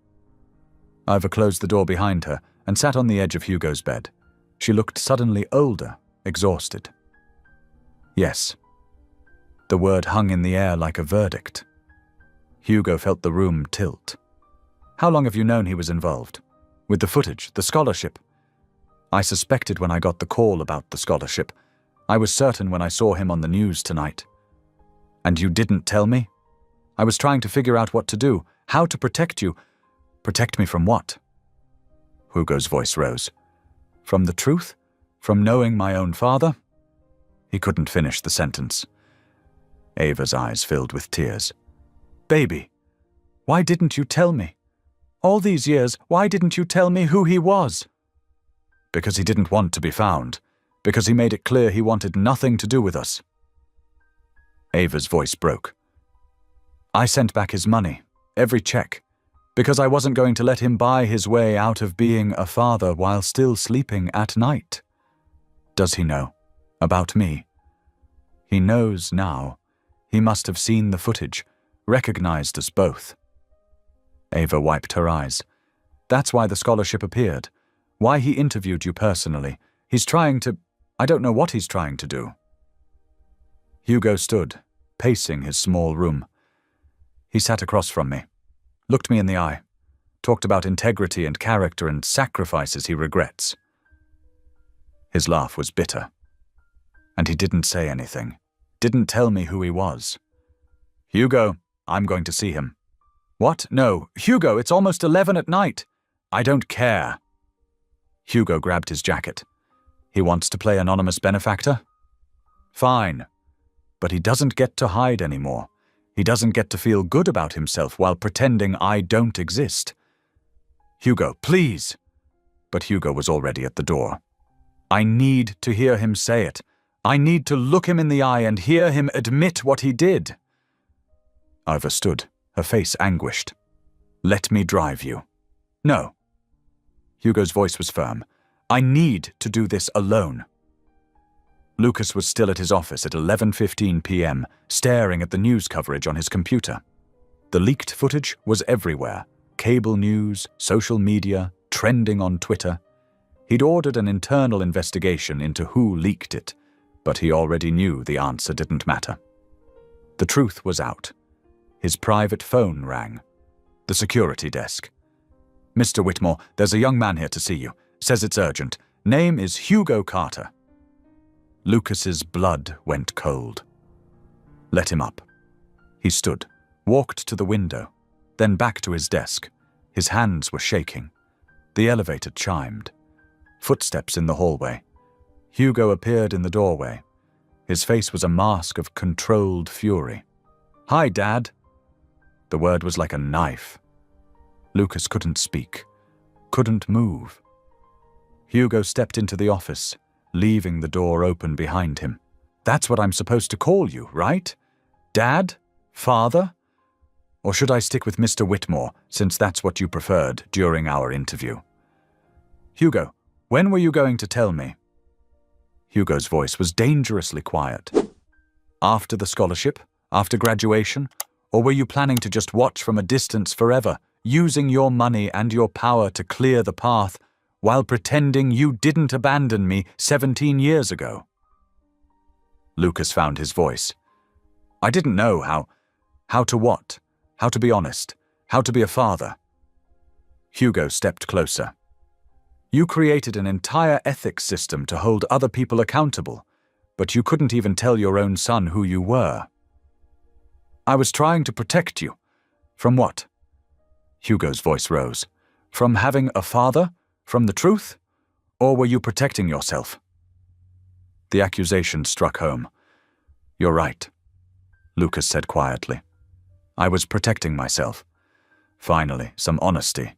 Ivor closed the door behind her and sat on the edge of Hugo's bed. She looked suddenly older, exhausted. Yes. The word hung in the air like a verdict. Hugo felt the room tilt. How long have you known he was involved? With the footage, the scholarship? I suspected when I got the call about the scholarship. I was certain when I saw him on the news tonight. And you didn't tell me? I was trying to figure out what to do, how to protect you. Protect me from what? Hugo's voice rose. From the truth? From knowing my own father? He couldn't finish the sentence. Ava's eyes filled with tears. Baby, why didn't you tell me? All these years, why didn't you tell me who he was? Because he didn't want to be found. Because he made it clear he wanted nothing to do with us. Ava's voice broke. I sent back his money, every check, because I wasn't going to let him buy his way out of being a father while still sleeping at night. Does he know? About me? He knows now. He must have seen the footage, recognized us both. Ava wiped her eyes. That's why the scholarship appeared. Why he interviewed you personally. He's trying to... I don't know what he's trying to do. Hugo stood, pacing his small room. He sat across from me, looked me in the eye, talked about integrity and character and sacrifices he regrets. His laugh was bitter. And he didn't say anything, didn't tell me who he was. Hugo, I'm going to see him. What? No, Hugo, it's almost 11 at night. I don't care. Hugo grabbed his jacket. He wants to play anonymous benefactor? Fine. But he doesn't get to hide anymore. He doesn't get to feel good about himself while pretending I don't exist. Hugo, please. But Hugo was already at the door. I need to hear him say it. I need to look him in the eye and hear him admit what he did. Ivor stood, her face anguished. Let me drive you. No. Hugo's voice was firm. I need to do this alone. Lucas was still at his office at 11:15 p.m., staring at the news coverage on his computer. The leaked footage was everywhere. Cable news, social media, trending on Twitter. He'd ordered an internal investigation into who leaked it, but he already knew the answer didn't matter. The truth was out. His private phone rang. The security desk. Mr. Whitmore, there's a young man here to see you. Says it's urgent. Name is Hugo Carter. Lucas's blood went cold. Let him up. He stood, walked to the window, then back to his desk. His hands were shaking. The elevator chimed. Footsteps in the hallway. Hugo appeared in the doorway. His face was a mask of controlled fury. Hi, Dad. The word was like a knife. Lucas couldn't speak. couldn't move. Hugo stepped into the office, leaving the door open behind him. That's what I'm supposed to call you, right? Dad? Father? Or should I stick with Mr. Whitmore, since that's what you preferred during our interview? Hugo, when were you going to tell me? Hugo's voice was dangerously quiet. After the scholarship? After graduation? Or were you planning to just watch from a distance forever, using your money and your power to clear the path, while pretending you didn't abandon me 17 years ago? Lucas found his voice. I didn't know how to what? How to be honest? How to be a father? Hugo stepped closer. You created an entire ethics system to hold other people accountable, but you couldn't even tell your own son who you were. I was trying to protect you. From what? Hugo's voice rose. From having a father? From the truth? Or were you protecting yourself? The accusation struck home. You're right, Lucas said quietly. I was protecting myself. Finally, some honesty.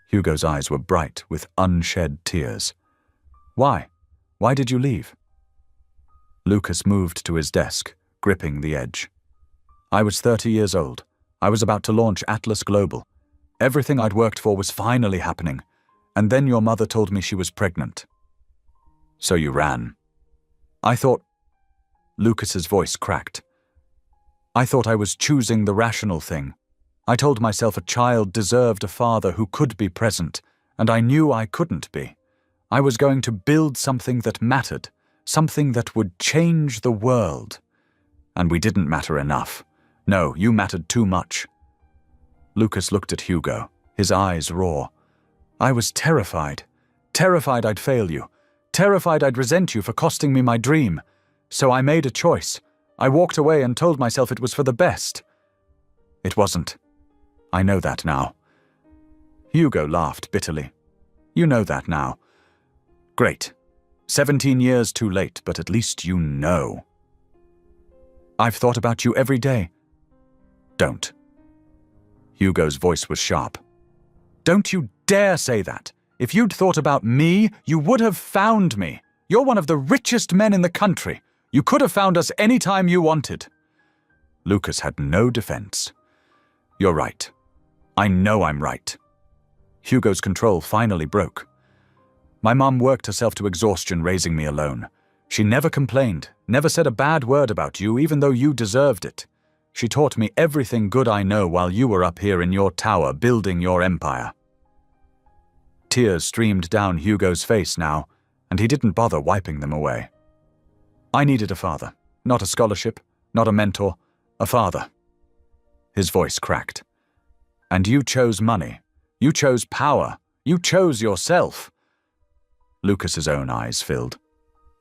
Hugo's eyes were bright with unshed tears. Why? Why did you leave? Lucas moved to his desk, gripping the edge. I was 30 years old. I was about to launch Atlas Global. Everything I'd worked for was finally happening. And then your mother told me she was pregnant. So you ran. I thought... Lucas's voice cracked. I thought I was choosing the rational thing. I told myself a child deserved a father who could be present, and I knew I couldn't be. I was going to build something that mattered, something that would change the world. And we didn't matter enough. No, you mattered too much. Lucas looked at Hugo, his eyes raw. I was terrified. Terrified I'd fail you. Terrified I'd resent you for costing me my dream. So I made a choice. I walked away and told myself it was for the best. It wasn't. I know that now. Hugo laughed bitterly. You know that now. Great. 17 years too late, but at least you know. I've thought about you every day. Don't. Hugo's voice was sharp. Don't you dare say that. If you'd thought about me, you would have found me. You're one of the richest men in the country. You could have found us any time you wanted. Lucas had no defense. You're right. I know I'm right. Hugo's control finally broke. My mom worked herself to exhaustion raising me alone. She never complained, never said a bad word about you, even though you deserved it. She taught me everything good I know while you were up here in your tower building your empire. Tears streamed down Hugo's face now, and he didn't bother wiping them away. I needed a father, not a scholarship, not a mentor, a father. His voice cracked. And you chose money. You chose power. You chose yourself. Lucas's own eyes filled.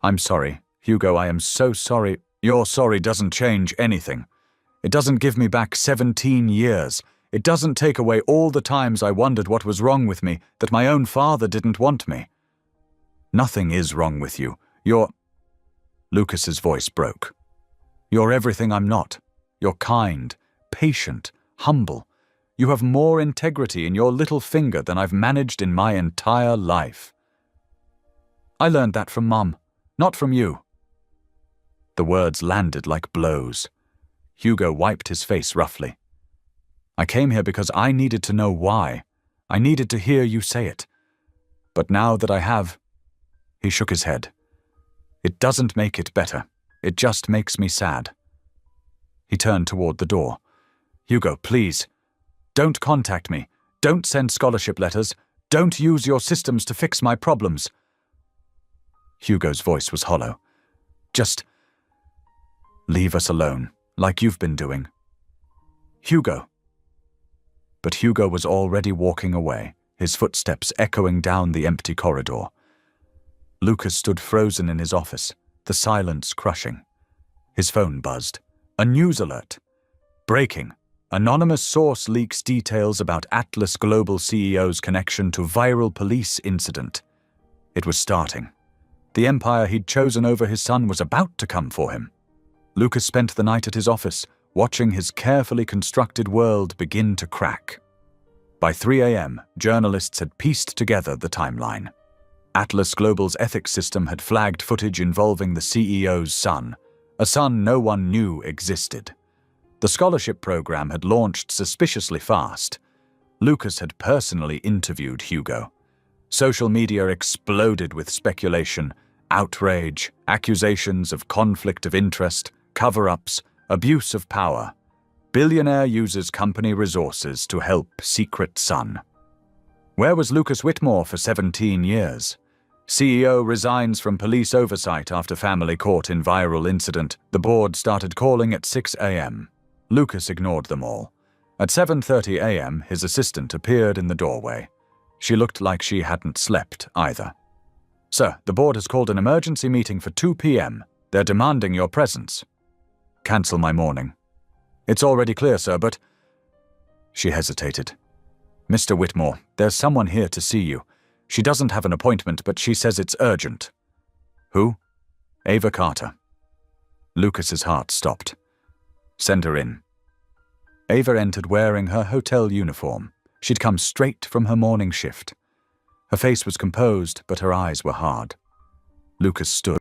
I'm sorry, Hugo, I am so sorry. Your sorry doesn't change anything. It doesn't give me back 17 years. It doesn't take away all the times I wondered what was wrong with me, that my own father didn't want me. Nothing is wrong with you. You're... Lucas's voice broke. You're everything I'm not. You're kind, patient, humble. You have more integrity in your little finger than I've managed in my entire life. I learned that from Mom, not from you. The words landed like blows. Hugo wiped his face roughly. I came here because I needed to know why. I needed to hear you say it. But now that I have... He shook his head. It doesn't make it better. It just makes me sad. He turned toward the door. Hugo, please. Don't contact me. Don't send scholarship letters. Don't use your systems to fix my problems. Hugo's voice was hollow. Just leave us alone, like you've been doing. Hugo. But Hugo was already walking away, his footsteps echoing down the empty corridor. Lucas stood frozen in his office, the silence crushing. His phone buzzed. A news alert. Breaking. Anonymous source leaks details about Atlas Global CEO's connection to viral police incident. It was starting. The empire he'd chosen over his son was about to come for him. Lucas spent the night at his office, watching his carefully constructed world begin to crack. By 3 a.m., journalists had pieced together the timeline. Atlas Global's ethics system had flagged footage involving the CEO's son, a son no one knew existed. The scholarship program had launched suspiciously fast. Lucas had personally interviewed Hugo. Social media exploded with speculation, outrage, accusations of conflict of interest, cover-ups, abuse of power. Billionaire uses company resources to help secret son. Where was Lucas Whitmore for 17 years? CEO resigns from police oversight after family caught in viral incident. The board started calling at 6 a.m. Lucas ignored them all. At 7:30 a.m., his assistant appeared in the doorway. She looked like she hadn't slept either. "Sir, the board has called an emergency meeting for 2 p.m. They're demanding your presence." "Cancel my morning." "It's already clear, sir, but—" She hesitated. "Mr. Whitmore, there's someone here to see you. She doesn't have an appointment, but she says it's urgent." "Who?" "Ava Carter." Lucas's heart stopped. "Send her in." Ava entered wearing her hotel uniform. She'd come straight from her morning shift. Her face was composed, but her eyes were hard. Lucas stood.